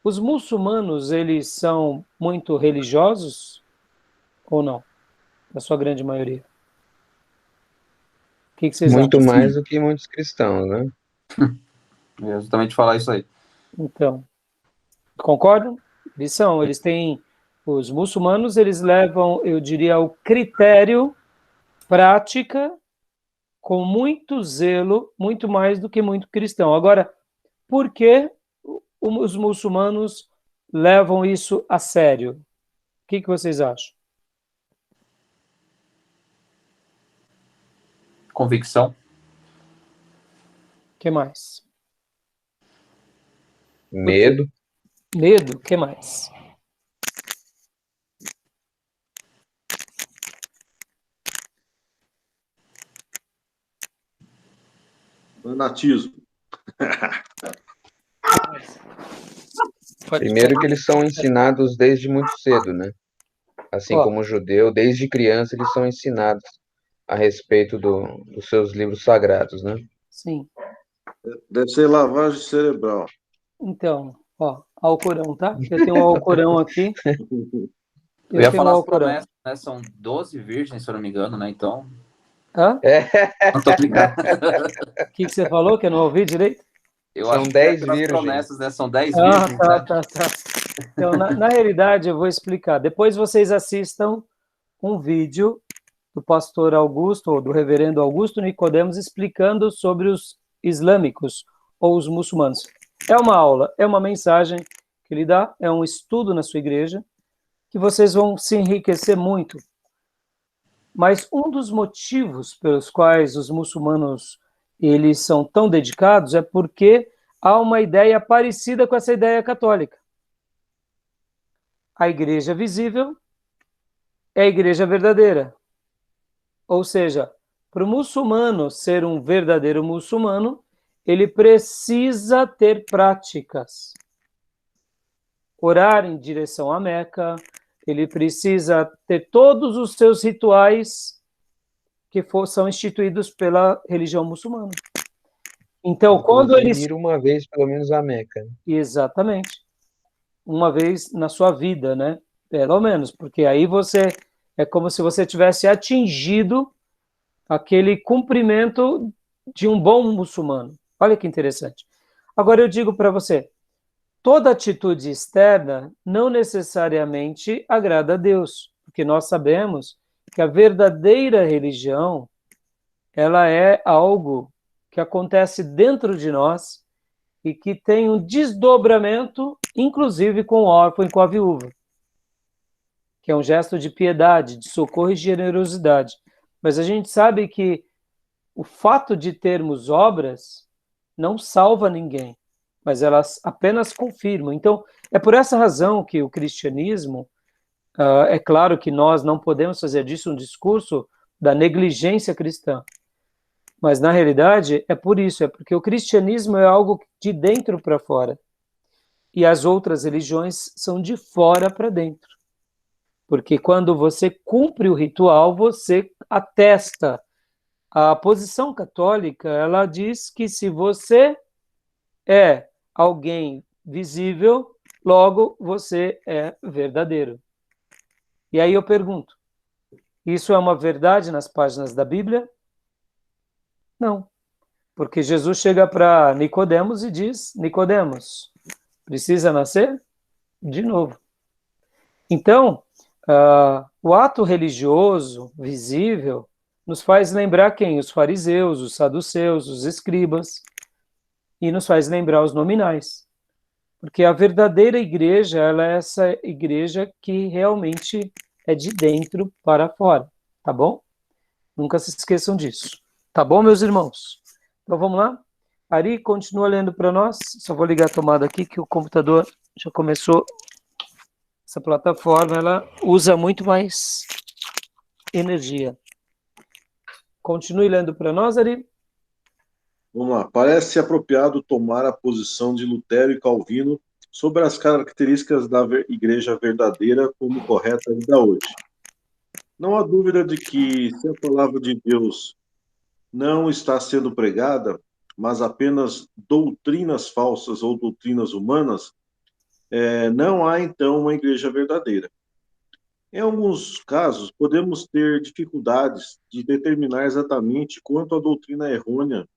Os muçulmanos, eles são muito religiosos ou não? Na sua grande maioria. O que vocês Muito acham? mais do que muitos cristãos, né? É justamente falar isso aí. Então, concordam? Eles têm Os muçulmanos, eles levam, eu diria, o critério, prática, com muito zelo, muito mais do que muito cristão. Agora, por que os muçulmanos levam isso a sério? O que vocês acham? Convicção. O que mais? Medo. Medo? O que mais? Fanatismo. Primeiro que eles são ensinados desde muito cedo, né? Assim Ó, como o judeu, desde criança eles são ensinados a respeito dos seus livros sagrados, né? sim. Deve ser lavagem cerebral. Então, ó, Alcorão, tá? Eu tenho um Alcorão aqui. Eu ia tenho um falar as Alcorão. promessas, né? São 12 virgens, se eu não me engano, né? Então, Hã? não tô brincando. O que você falou que eu não ouvi direito? Eu São acho que é 10 aquelas virgens. promessas, né? São 10 Ah, virgens, né? tá. Então, na realidade, eu vou explicar. Depois vocês assistam um vídeo do pastor Augusto, ou do reverendo Augusto Nicodemos, explicando sobre os islâmicos, ou os muçulmanos. É uma aula, é uma mensagem que ele dá, é um estudo na sua igreja, que vocês vão se enriquecer muito. Mas um dos motivos pelos quais os muçulmanos eles são tão dedicados é porque há uma ideia parecida com essa ideia católica. A igreja visível é a igreja verdadeira. Ou seja, para o muçulmano ser um verdadeiro muçulmano, ele precisa ter práticas. Orar em direção à Meca, ele precisa ter todos os seus rituais que são instituídos pela religião muçulmana. Então, quando eles... Ir uma vez, pelo menos, à Meca. Exatamente. Uma vez na sua vida, né? Pelo menos, porque aí você... É como se você tivesse atingido aquele cumprimento de um bom muçulmano. Olha que interessante. Agora eu digo para você, toda atitude externa não necessariamente agrada a Deus, porque nós sabemos que a verdadeira religião, ela é algo que acontece dentro de nós e que tem um desdobramento, inclusive com o órfão e com a viúva, que é um gesto de piedade, de socorro e generosidade. Mas a gente sabe que o fato de termos obras não salva ninguém, mas elas apenas confirmam. Então, é por essa razão que o cristianismo, é claro que nós não podemos fazer disso um discurso da negligência cristã, mas na realidade é por isso, é porque o cristianismo é algo de dentro para fora e as outras religiões são de fora para dentro. Porque quando você cumpre o ritual, você atesta. A posição católica, ela diz que se você é alguém visível, logo você é verdadeiro. E aí eu pergunto, isso é uma verdade nas páginas da Bíblia? Não. Porque Jesus chega para Nicodemos e diz, Nicodemos, precisa nascer de novo. Então, o ato religioso, visível, nos faz lembrar quem? Os fariseus, os saduceus, os escribas, e nos faz lembrar os nominais. Porque a verdadeira igreja, ela é essa igreja que realmente é de dentro para fora, tá bom? Nunca se esqueçam disso. Tá bom, meus irmãos? Então vamos lá? Ari, continua lendo para nós. Só vou ligar a tomada aqui que o computador já começou. Essa plataforma, ela usa muito mais energia. Continue lendo para nós, Ari. Vamos lá. Parece apropriado tomar a posição de Lutero e Calvino sobre as características da igreja verdadeira como correta ainda hoje. Não há dúvida de que, se a palavra de Deus não está sendo pregada, mas apenas doutrinas falsas ou doutrinas humanas, não há então uma igreja verdadeira. Em alguns casos, podemos ter dificuldades de determinar exatamente quanto a doutrina errônea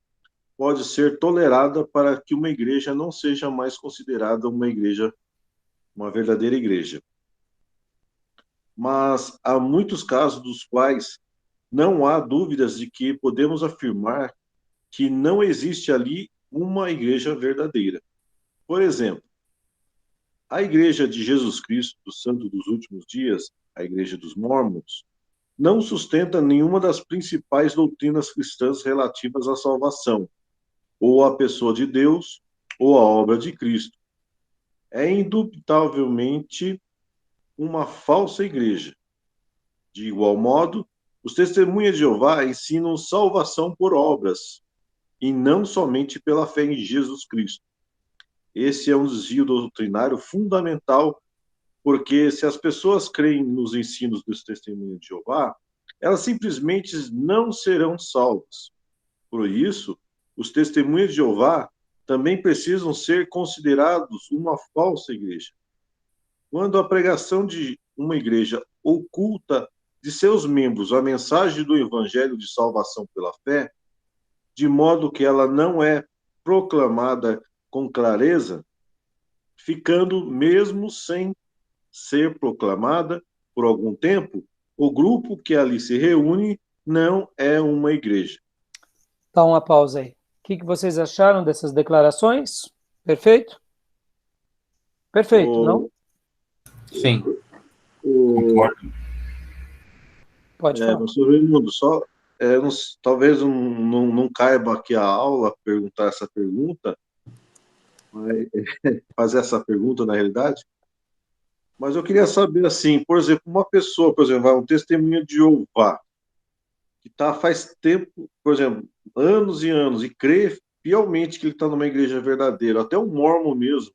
pode ser tolerada para que uma igreja não seja mais considerada uma igreja, uma verdadeira igreja. mas há muitos casos dos quais não há dúvidas de que podemos afirmar que não existe ali uma igreja verdadeira. Por exemplo, a Igreja de Jesus Cristo, do Santo dos Últimos Dias, a Igreja dos Mórmons, não sustenta nenhuma das principais doutrinas cristãs relativas à salvação, ou à pessoa de Deus, ou à obra de Cristo. É indubitavelmente uma falsa igreja. De igual modo, os testemunhas de Jeová ensinam salvação por obras, e não somente pela fé em Jesus Cristo. Esse é um desvio doutrinário fundamental, porque se as pessoas creem nos ensinos dos testemunhos de Jeová, elas simplesmente não serão salvas. Por isso, os testemunhos de Jeová também precisam ser considerados uma falsa igreja. Quando a pregação de uma igreja oculta de seus membros a mensagem do evangelho de salvação pela fé, de modo que ela não é proclamada com clareza, ficando mesmo sem ser proclamada por algum tempo, o grupo que ali se reúne não é uma igreja. Dá uma pausa aí. O que vocês acharam dessas declarações? Perfeito? Perfeito, não? Sim. Concordo. Pode falar. Professor Raimundo, só talvez não caiba aqui a aula perguntar essa pergunta, fazer essa pergunta na realidade, mas eu queria saber assim, por exemplo, uma pessoa, por exemplo, um testemunho de Jeová, que está faz tempo, por exemplo, anos e anos, e crê fielmente que ele está numa igreja verdadeira, até um mormon mesmo,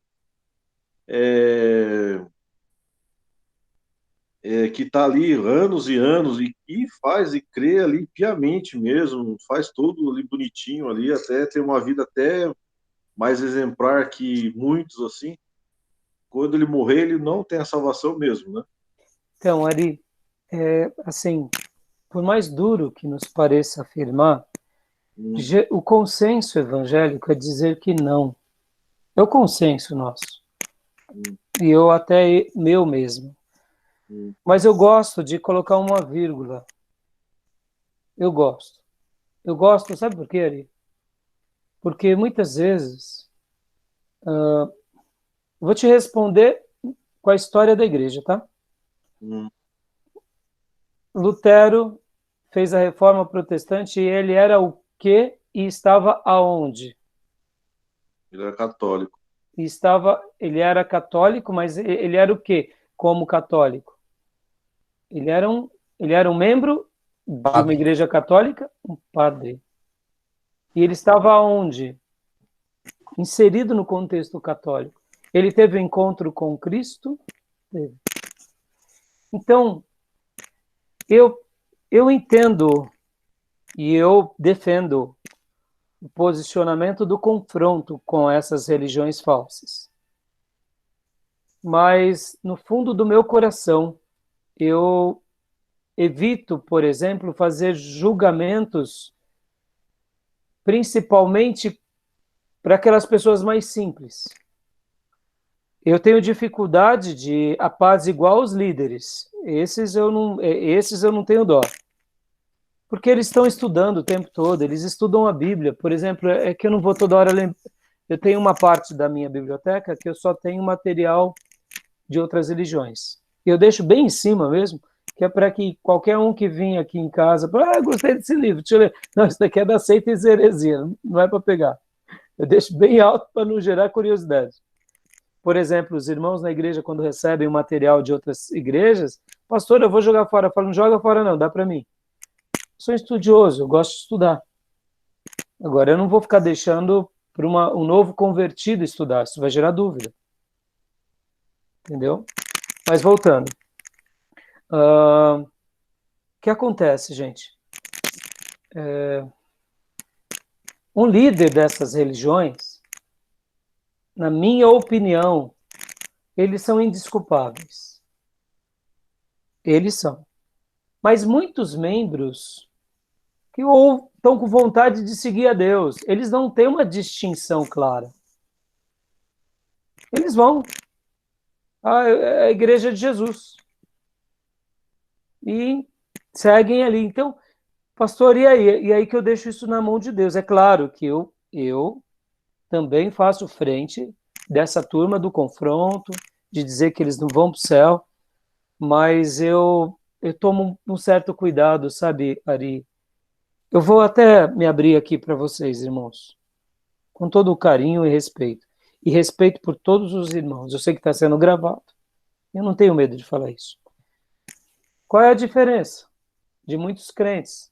que está ali anos e anos e faz e crê ali piamente mesmo, faz tudo ali bonitinho ali, até tem uma vida até mais exemplar que muitos assim. Quando ele morrer, ele não tem a salvação mesmo, né? Então, Ari, assim, por mais duro que nos pareça afirmar, o consenso evangélico é dizer que não. É o consenso nosso. E eu até meu mesmo. Mas eu gosto de colocar uma vírgula. Eu gosto. Eu gosto, sabe por quê, Ari? Porque muitas vezes, vou te responder com a história da igreja, tá? Lutero fez a reforma protestante e ele era o quê e estava aonde? Ele era católico. Ele era católico, mas ele era o quê como católico? Ele era um membro de uma igreja católica, um padre. E ele estava aonde? Inserido no contexto católico. Ele teve um encontro com Cristo? Teve. Então, eu entendo e eu defendo o posicionamento do confronto com essas religiões falsas. Mas, no fundo do meu coração, eu evito, por exemplo, fazer julgamentos, principalmente para aquelas pessoas mais simples. Eu tenho dificuldade de apaziguar os líderes. Esses eu não tenho dó. Porque eles estão estudando o tempo todo, eles estudam a Bíblia. Por exemplo, é que eu não vou toda hora lembrar. Eu tenho uma parte da minha biblioteca que eu só tenho material de outras religiões. Eu deixo bem em cima mesmo, que é para que qualquer um que vinha aqui em casa, gostei desse livro, deixa eu ler. Não, isso daqui é da seita e heresia, não é para pegar. Eu deixo bem alto para não gerar curiosidade. Por exemplo, os irmãos na igreja, quando recebem o material de outras igrejas, pastor, eu vou jogar fora. Eu falo, não joga fora não, dá para mim. Eu sou estudioso, eu gosto de estudar. Agora, eu não vou ficar deixando para um novo convertido estudar, isso vai gerar dúvida. Entendeu? Mas voltando. O que acontece, gente? Um líder dessas religiões, na minha opinião, eles são indesculpáveis. Eles são. Mas muitos membros que ou estão com vontade de seguir a Deus, eles não têm uma distinção clara. Eles vão. A igreja de Jesus. e seguem ali. Então, pastor, e aí? E aí que eu deixo isso na mão de Deus. É claro que eu também faço frente dessa turma do confronto, de dizer que eles não vão para o céu, mas eu tomo um certo cuidado, sabe, Ari? Eu vou até me abrir aqui para vocês, irmãos, com todo o carinho e respeito. E respeito por todos os irmãos. Eu sei que está sendo gravado. Eu não tenho medo de falar isso. Qual é a diferença de muitos crentes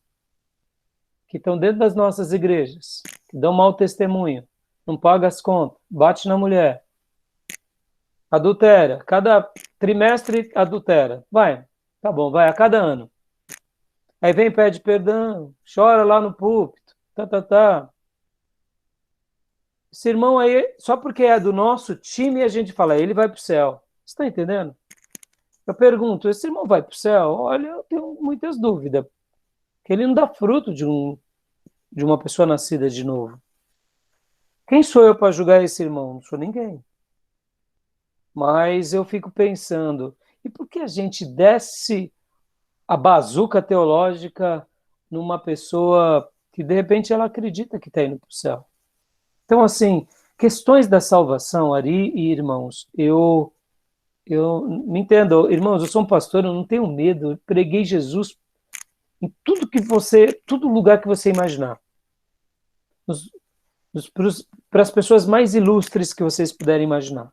que estão dentro das nossas igrejas, que dão mau testemunho, não pagam as contas, bate na mulher, adultera, cada trimestre adultera. Vai, tá bom, vai, a cada ano. Aí vem, pede perdão, chora lá no púlpito, tá. Esse irmão aí, só porque é do nosso time, a gente fala, ele vai para o céu. Você está entendendo? Eu pergunto, esse irmão vai para o céu? Olha, eu tenho muitas dúvidas, que ele não dá fruto de uma pessoa nascida de novo. Quem sou eu para julgar esse irmão? Não sou ninguém. Mas eu fico pensando, e por que a gente desce a bazuca teológica numa pessoa que de repente ela acredita que está indo para o céu? Então, assim, questões da salvação, Ari e irmãos, eu me entendo, irmãos, eu sou um pastor, eu não tenho medo, eu preguei Jesus em todo lugar que você imaginar. Para as pessoas mais ilustres que vocês puderem imaginar.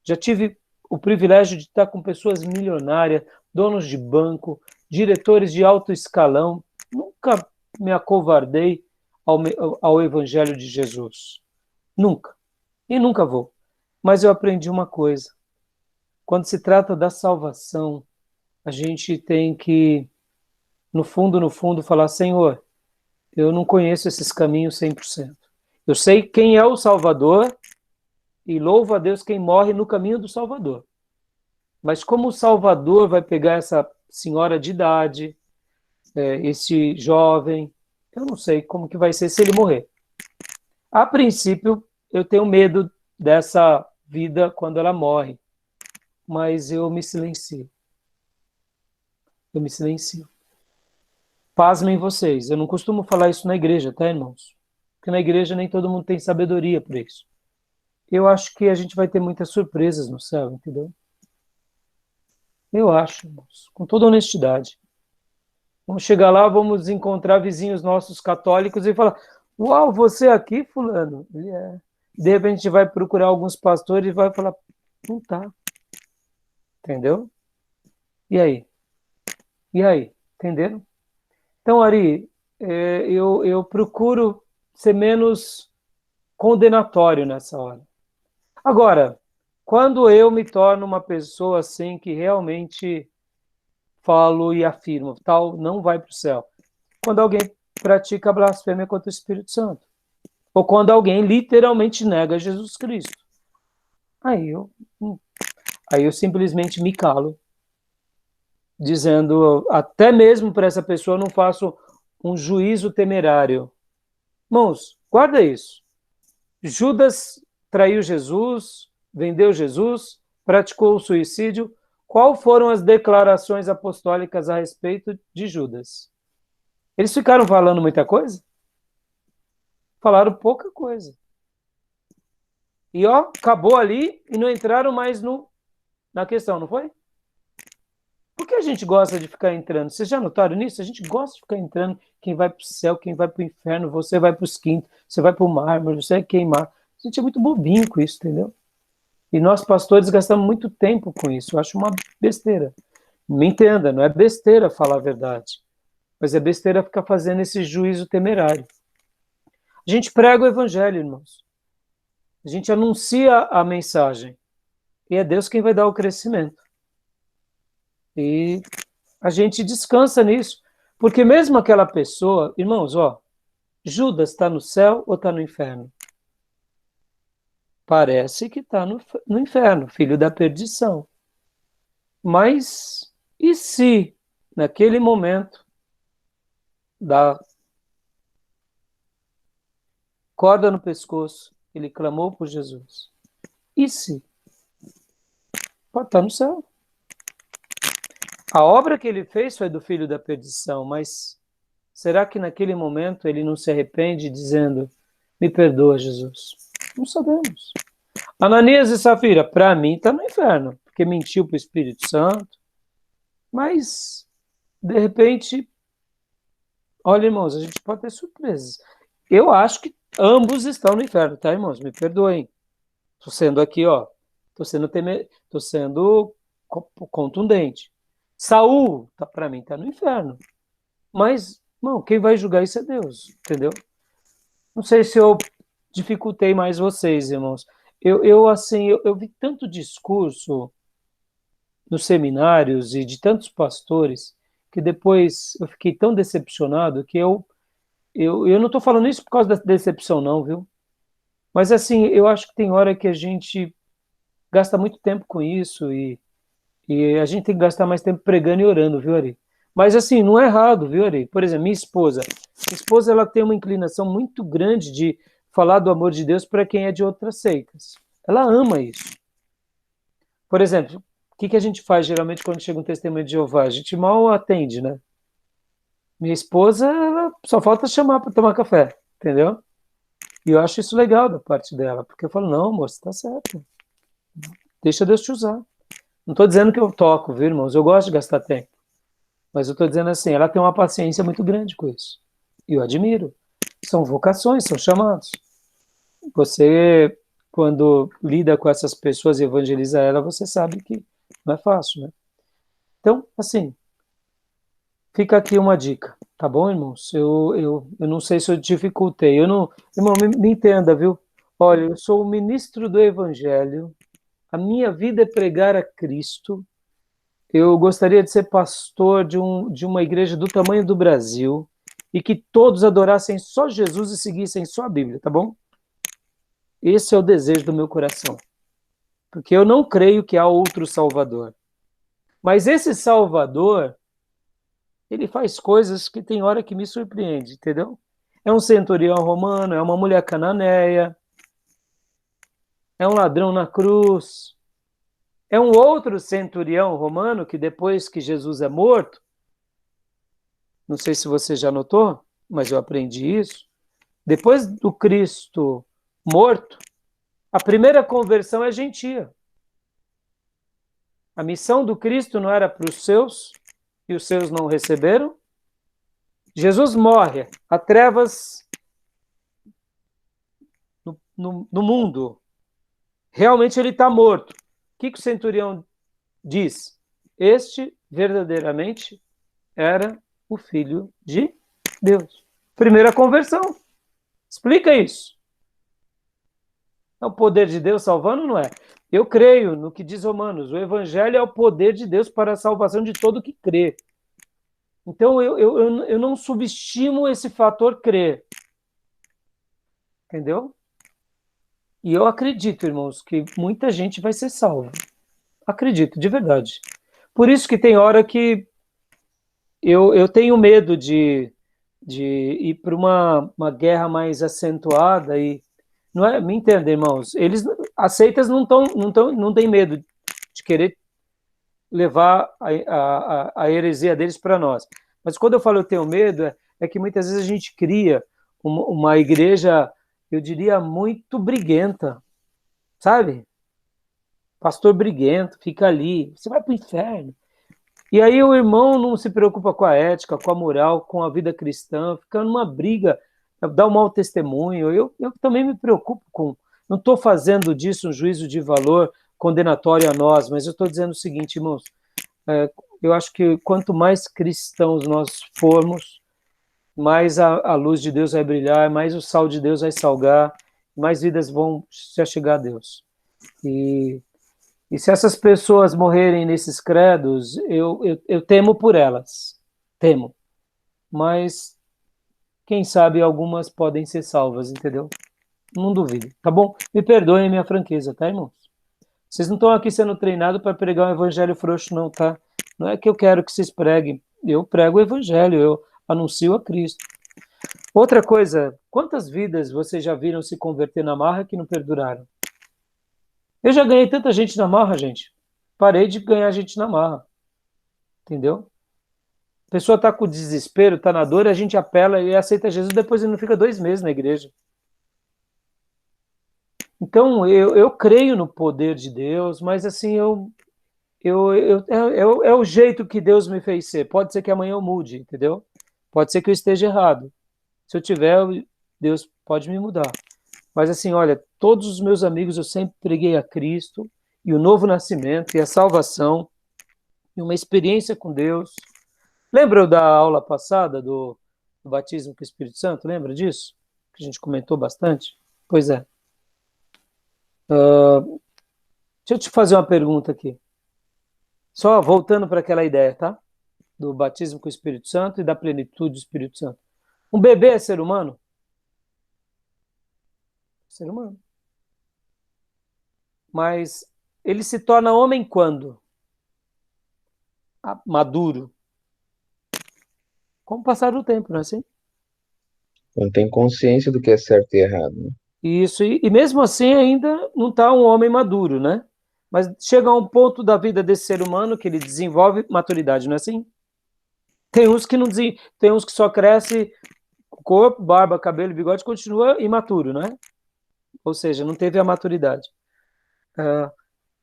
Já tive o privilégio de estar com pessoas milionárias, donos de banco, diretores de alto escalão. Nunca me acovardei ao Evangelho de Jesus. Nunca. E nunca vou. Mas eu aprendi uma coisa. Quando se trata da salvação, a gente tem que, no fundo, falar, Senhor, eu não conheço esses caminhos 100%. Eu sei quem é o Salvador e louvo a Deus quem morre no caminho do Salvador. Mas como o Salvador vai pegar essa senhora de idade, esse jovem, eu não sei como que vai ser se ele morrer. A princípio, eu tenho medo dessa vida quando ela morre, mas eu me silencio. Eu me silencio. Pasmem vocês, eu não costumo falar isso na igreja, tá, irmãos? Porque na igreja nem todo mundo tem sabedoria para isso. Eu acho que a gente vai ter muitas surpresas no céu, entendeu? Eu acho, irmãos, com toda honestidade. Vamos chegar lá, vamos encontrar vizinhos nossos católicos e falar, uau, você aqui, fulano? Ele é. De repente a gente vai procurar alguns pastores e vai falar, não tá. Entendeu? E aí? E aí? Entenderam? Então, Ari, eu procuro ser menos condenatório nessa hora. Agora, quando eu me torno uma pessoa assim que realmente falo e afirmo, tal, não vai para o céu. Quando alguém pratica blasfêmia contra o Espírito Santo. Ou quando alguém literalmente nega Jesus Cristo. Aí eu simplesmente me calo, dizendo, até mesmo para essa pessoa eu não faço um juízo temerário. Irmãos, guarda isso. Judas traiu Jesus, vendeu Jesus, praticou o suicídio. Qual foram as declarações apostólicas a respeito de Judas? Eles ficaram falando muita coisa? Falaram pouca coisa. E acabou ali e não entraram mais na questão, não foi? Por que a gente gosta de ficar entrando? Vocês já notaram nisso? A gente gosta de ficar entrando. Quem vai para o céu, quem vai para o inferno, você vai para os quintos, você vai para o mármore, você vai queimar. A gente é muito bobinho com isso, entendeu? E nós, pastores, gastamos muito tempo com isso. Eu acho uma besteira. Me entenda, não é besteira falar a verdade. Mas é besteira ficar fazendo esse juízo temerário. A gente prega o evangelho, irmãos. A gente anuncia a mensagem. E é Deus quem vai dar o crescimento. E a gente descansa nisso. Porque mesmo aquela pessoa, irmãos, Judas está no céu ou está no inferno? Parece que está no inferno, filho da perdição. Mas e se, naquele momento da corda no pescoço, ele clamou por Jesus? E se? Pode estar no céu. A obra que ele fez foi do filho da perdição, mas será que naquele momento ele não se arrepende dizendo, me perdoa, Jesus? Não sabemos. Ananias e Safira, para mim, está no inferno, porque mentiu para o Espírito Santo, mas, de repente, olha, irmãos, a gente pode ter surpresas. Eu acho que ambos estão no inferno, tá, irmãos? Me perdoem. Estou sendo aqui, ó, tô sendo contundente. Saul, tá, para mim, está no inferno. Mas, irmão, quem vai julgar isso é Deus, entendeu? Não sei se eu dificultei mais vocês, irmãos. Eu vi tanto discurso nos seminários e de tantos pastores que depois eu fiquei tão decepcionado que eu não estou falando isso por causa da decepção, não, viu? Mas, assim, eu acho que tem hora que a gente gasta muito tempo com isso e a gente tem que gastar mais tempo pregando e orando, viu, Ari? Mas, assim, não é errado, viu, Ari? Por exemplo, minha esposa, ela tem uma inclinação muito grande de falar do amor de Deus para quem é de outras seitas. Ela ama isso. Por exemplo, o que a gente faz geralmente quando chega um testemunho de Jeová? A gente mal atende, né? Minha esposa, ela só falta chamar para tomar café, entendeu? E eu acho isso legal da parte dela, porque eu falo, não, moça, tá certo. Deixa Deus te usar. Não estou dizendo que eu toco, viu, irmãos? Eu gosto de gastar tempo. Mas eu estou dizendo assim, ela tem uma paciência muito grande com isso. E eu admiro. São vocações, são chamados. Você, quando lida com essas pessoas e evangeliza ela, você sabe que não é fácil, né? Então, assim, fica aqui uma dica, tá bom, irmãos? Eu não sei se eu dificultei. Eu não, irmão, me entenda, viu? Olha, eu sou o ministro do Evangelho. A minha vida é pregar a Cristo. Eu gostaria de ser pastor de uma igreja do tamanho do Brasil e que todos adorassem só Jesus e seguissem só a Bíblia, tá bom? Esse é o desejo do meu coração. Porque eu não creio que há outro Salvador. Mas esse Salvador, ele faz coisas que tem hora que me surpreende, entendeu? É um centurião romano, é uma mulher cananeia, é um ladrão na cruz, é um outro centurião romano que depois que Jesus é morto, não sei se você já notou, mas eu aprendi isso, depois do Cristo morto, a primeira conversão é gentia. A missão do Cristo não era para os seus, e os seus não receberam. Jesus morre, há trevas no mundo. Realmente ele está morto. O que o centurião diz? Este verdadeiramente era o Filho de Deus. Primeira conversão. Explica isso. É o poder de Deus salvando, não é? Eu creio no que diz Romanos. O Evangelho é o poder de Deus para a salvação de todo que crê. Então, eu não subestimo esse fator crer. Entendeu? E eu acredito, irmãos, que muita gente vai ser salva. Acredito, de verdade. Por isso que tem hora que eu tenho medo de ir para uma guerra mais acentuada e não é, me entenda, irmãos, as seitas não têm medo de querer levar a heresia deles para nós. Mas quando eu falo eu tenho medo, é que muitas vezes a gente cria uma igreja, eu diria, muito briguenta, sabe? Pastor briguento, fica ali, você vai para o inferno. E aí o irmão não se preocupa com a ética, com a moral, com a vida cristã, fica numa briga, dá um mau testemunho. Eu também me preocupo com... Não estou fazendo disso um juízo de valor condenatório a nós, mas eu estou dizendo o seguinte, irmãos, eu acho que quanto mais cristãos nós formos, mais a luz de Deus vai brilhar, mais o sal de Deus vai salgar, mais vidas vão se achegar a Deus. E se essas pessoas morrerem nesses credos, eu temo por elas. Temo. Mas, quem sabe, algumas podem ser salvas, entendeu? Não duvido, tá bom? Me perdoem a minha franqueza, tá, irmãos? Vocês não estão aqui sendo treinados para pregar um evangelho frouxo, não, tá? Não é que eu quero que vocês preguem. Eu prego o evangelho, eu anuncio a Cristo. Outra coisa, quantas vidas vocês já viram se converter na marra que não perduraram? Eu já ganhei tanta gente na marra, gente. Parei de ganhar gente na marra. entendeu? A pessoa está com desespero, está na dor, a gente apela e aceita Jesus, depois ele não fica 2 meses na igreja. Então, eu creio no poder de Deus, mas assim, é o jeito que Deus me fez ser. Pode ser que amanhã eu mude, entendeu? Pode ser que eu esteja errado. Se eu tiver, Deus pode me mudar. Mas assim, olha, todos os meus amigos eu sempre preguei a Cristo, e o novo nascimento, e a salvação, e uma experiência com Deus. Lembra da aula passada do batismo com o Espírito Santo? Lembra disso? Que a gente comentou bastante? Pois é. Deixa eu te fazer uma pergunta aqui. Só voltando para aquela ideia, tá? Do batismo com o Espírito Santo e da plenitude do Espírito Santo. Um bebê é ser humano? Ser humano. Mas ele se torna homem quando? Maduro. Com o passar do tempo, não é assim? Não tem consciência do que é certo e errado, né? Isso, e mesmo assim ainda não está um homem maduro, né? Mas chega a um ponto da vida desse ser humano que ele desenvolve maturidade, não é assim? Tem uns que não tem uns que só cresce corpo, barba, cabelo, bigode, continua imaturo, né? Ou seja, não teve a maturidade.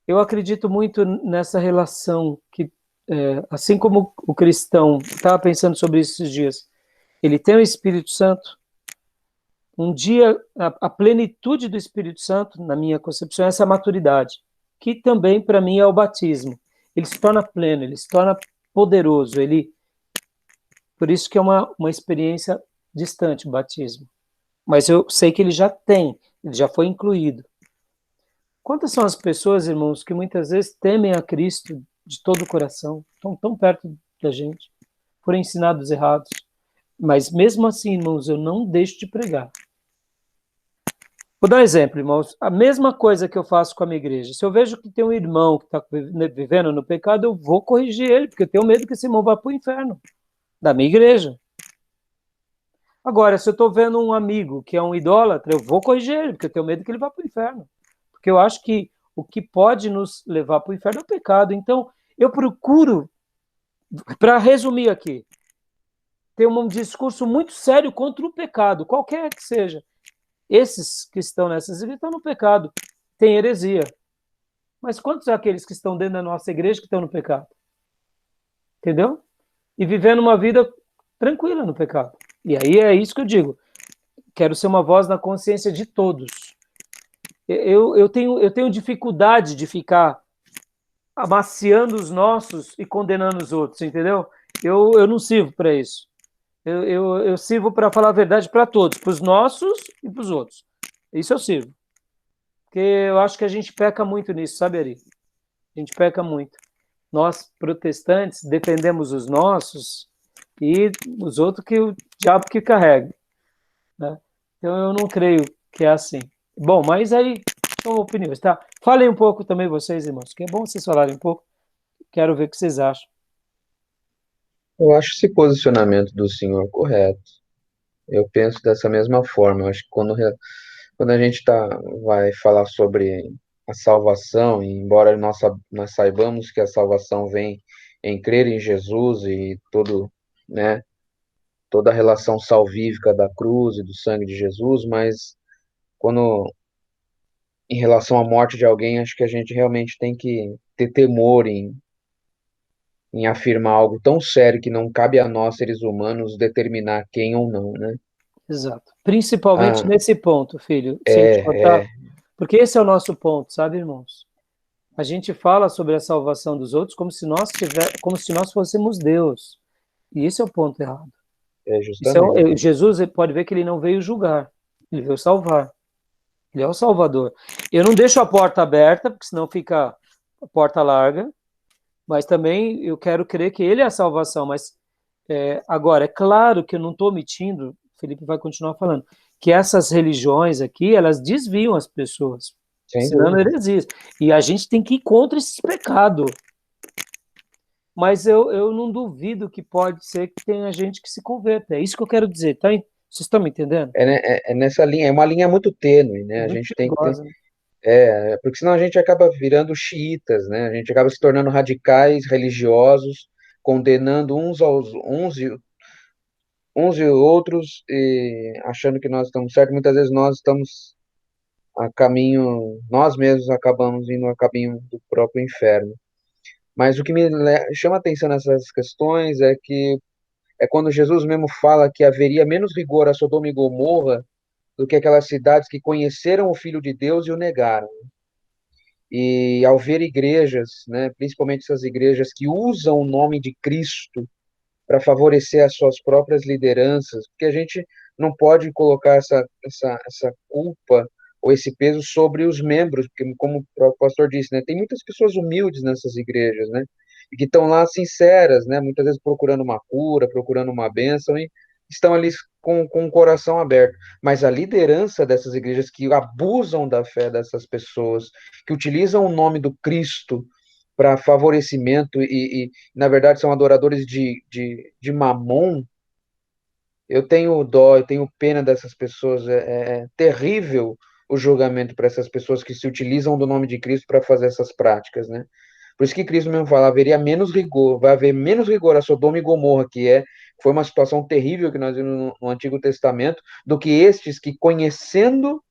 Eu acredito muito nessa relação que, assim como o cristão estava pensando sobre isso esses dias, ele tem o Espírito Santo. Um dia, a plenitude do Espírito Santo, na minha concepção, é essa maturidade, que também, para mim, é o batismo. Ele se torna pleno, ele se torna poderoso, por isso que é uma experiência distante, o batismo. Mas eu sei que ele já foi incluído. Quantas são as pessoas, irmãos, que muitas vezes temem a Cristo de todo o coração, estão tão perto da gente, foram ensinados errados, mas mesmo assim, irmãos, eu não deixo de pregar. Vou dar um exemplo, irmãos. A mesma coisa que eu faço com a minha igreja. Se eu vejo que tem um irmão que está vivendo no pecado, eu vou corrigir ele, porque eu tenho medo que esse irmão vá para o inferno, da minha igreja. Agora, se eu estou vendo um amigo que é um idólatra, eu vou corrigir ele, porque eu tenho medo que ele vá para o inferno. Porque eu acho que o que pode nos levar para o inferno é o pecado. Então, eu procuro, para resumir aqui, ter um discurso muito sério contra o pecado, qualquer que seja. Esses que estão nessas igrejas estão no pecado, tem heresia. Mas quantos são aqueles que estão dentro da nossa igreja que estão no pecado? Entendeu? E vivendo uma vida tranquila no pecado. E aí é isso que eu digo. Quero ser uma voz na consciência de todos. Eu tenho dificuldade de ficar amaciando os nossos e condenando os outros, entendeu? Eu não sirvo para isso. Eu sirvo para falar a verdade para todos, para os nossos e para os outros. Isso eu sirvo. Porque eu acho que a gente peca muito nisso, sabe, Ari? A gente peca muito. Nós, protestantes, defendemos os nossos e os outros que o diabo que carrega. Né? Então eu não creio que é assim. Bom, mas aí são opiniões, tá? Falem um pouco também vocês, irmãos, que é bom vocês falarem um pouco. Quero ver o que vocês acham. Eu acho esse posicionamento do senhor correto. Eu penso dessa mesma forma. Eu acho que quando a gente vai falar sobre a salvação, e embora nós saibamos que a salvação vem em crer em Jesus e né, toda a relação salvífica da cruz e do sangue de Jesus, mas quando em relação à morte de alguém, acho que a gente realmente tem que ter temor em afirmar algo tão sério que não cabe a nós, seres humanos, determinar quem ou não, né? Exato. Principalmente Ah, nesse ponto, filho, sem te é, cortar, porque esse é o nosso ponto, sabe, irmãos? A gente fala sobre a salvação dos outros como se nós fôssemos Deus. E esse é o ponto errado. justamente. Jesus pode ver que ele não veio julgar, ele veio salvar. Ele é o Salvador. Eu não deixo a porta aberta, porque senão fica a porta larga, mas também eu quero crer que ele é a salvação. Mas agora, é claro que eu não estou omitindo, o Felipe vai continuar falando, que essas religiões aqui, elas desviam as pessoas, Sem ensinando dúvida. heresias. E a gente tem que ir contra esses pecados. Mas eu não duvido que pode ser que tenha gente que se converta. É isso que eu quero dizer, tá? Vocês estão me entendendo? É nessa linha, é uma linha muito tênue, né? A Muito gente tem que ter, perigosa, né? porque senão a gente acaba virando xiitas, né? A gente acaba se tornando radicais religiosos, condenando uns e outros, e achando que nós estamos certos. Muitas vezes nós estamos a caminho, nós mesmos acabamos indo a caminho do próprio inferno. Mas o que me chama a atenção nessas questões é que é quando Jesus mesmo fala que haveria menos rigor a Sodoma e Gomorra do que aquelas cidades que conheceram o Filho de Deus e o negaram. E ao ver igrejas, né, principalmente essas igrejas que usam o nome de Cristo para favorecer as suas próprias lideranças, porque a gente não pode colocar essa culpa ou esse peso sobre os membros, porque, como o próprio pastor disse, né, tem muitas pessoas humildes nessas igrejas, né, e que estão lá sinceras, né, muitas vezes procurando uma cura, procurando uma bênção, e estão ali com o coração aberto. Mas a liderança dessas igrejas que abusam da fé dessas pessoas, que utilizam o nome do Cristo para favorecimento na verdade, são adoradores de Mamon, eu tenho dó, eu tenho pena dessas pessoas. É terrível o julgamento para essas pessoas que se utilizam do nome de Cristo para fazer essas práticas, né? Por isso que Cristo mesmo fala, haveria menos rigor, vai haver menos rigor a Sodoma e Gomorra, foi uma situação terrível que nós vimos no Antigo Testamento, do que estes que, conhecendo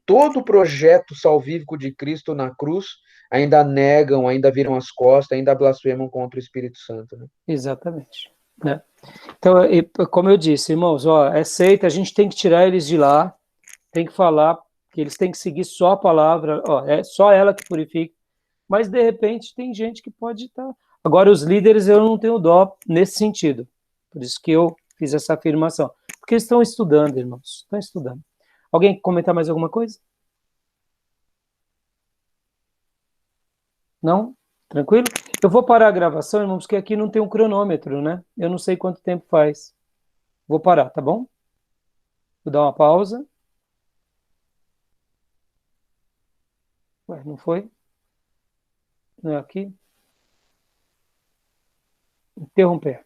todo o projeto salvífico de Cristo na cruz, ainda negam, ainda viram as costas, ainda blasfemam contra o Espírito Santo, né? Exatamente. Né? Então, como eu disse, irmãos, ó, é seita, a gente tem que tirar eles de lá, tem que falar que eles têm que seguir só a palavra, ó, é só ela que purifica, mas de repente tem gente que pode estar. Agora, os líderes eu não tenho dó nesse sentido, por isso que eu fiz essa afirmação, porque eles estão estudando, irmãos, estão estudando. Alguém quer comentar mais alguma coisa? Não? Tranquilo? Eu vou parar a gravação, irmãos, porque aqui não tem um cronômetro, né? Eu não sei quanto tempo faz. Vou parar, tá bom? Vou dar uma pausa. Ué, não foi? Não é aqui? Interromper.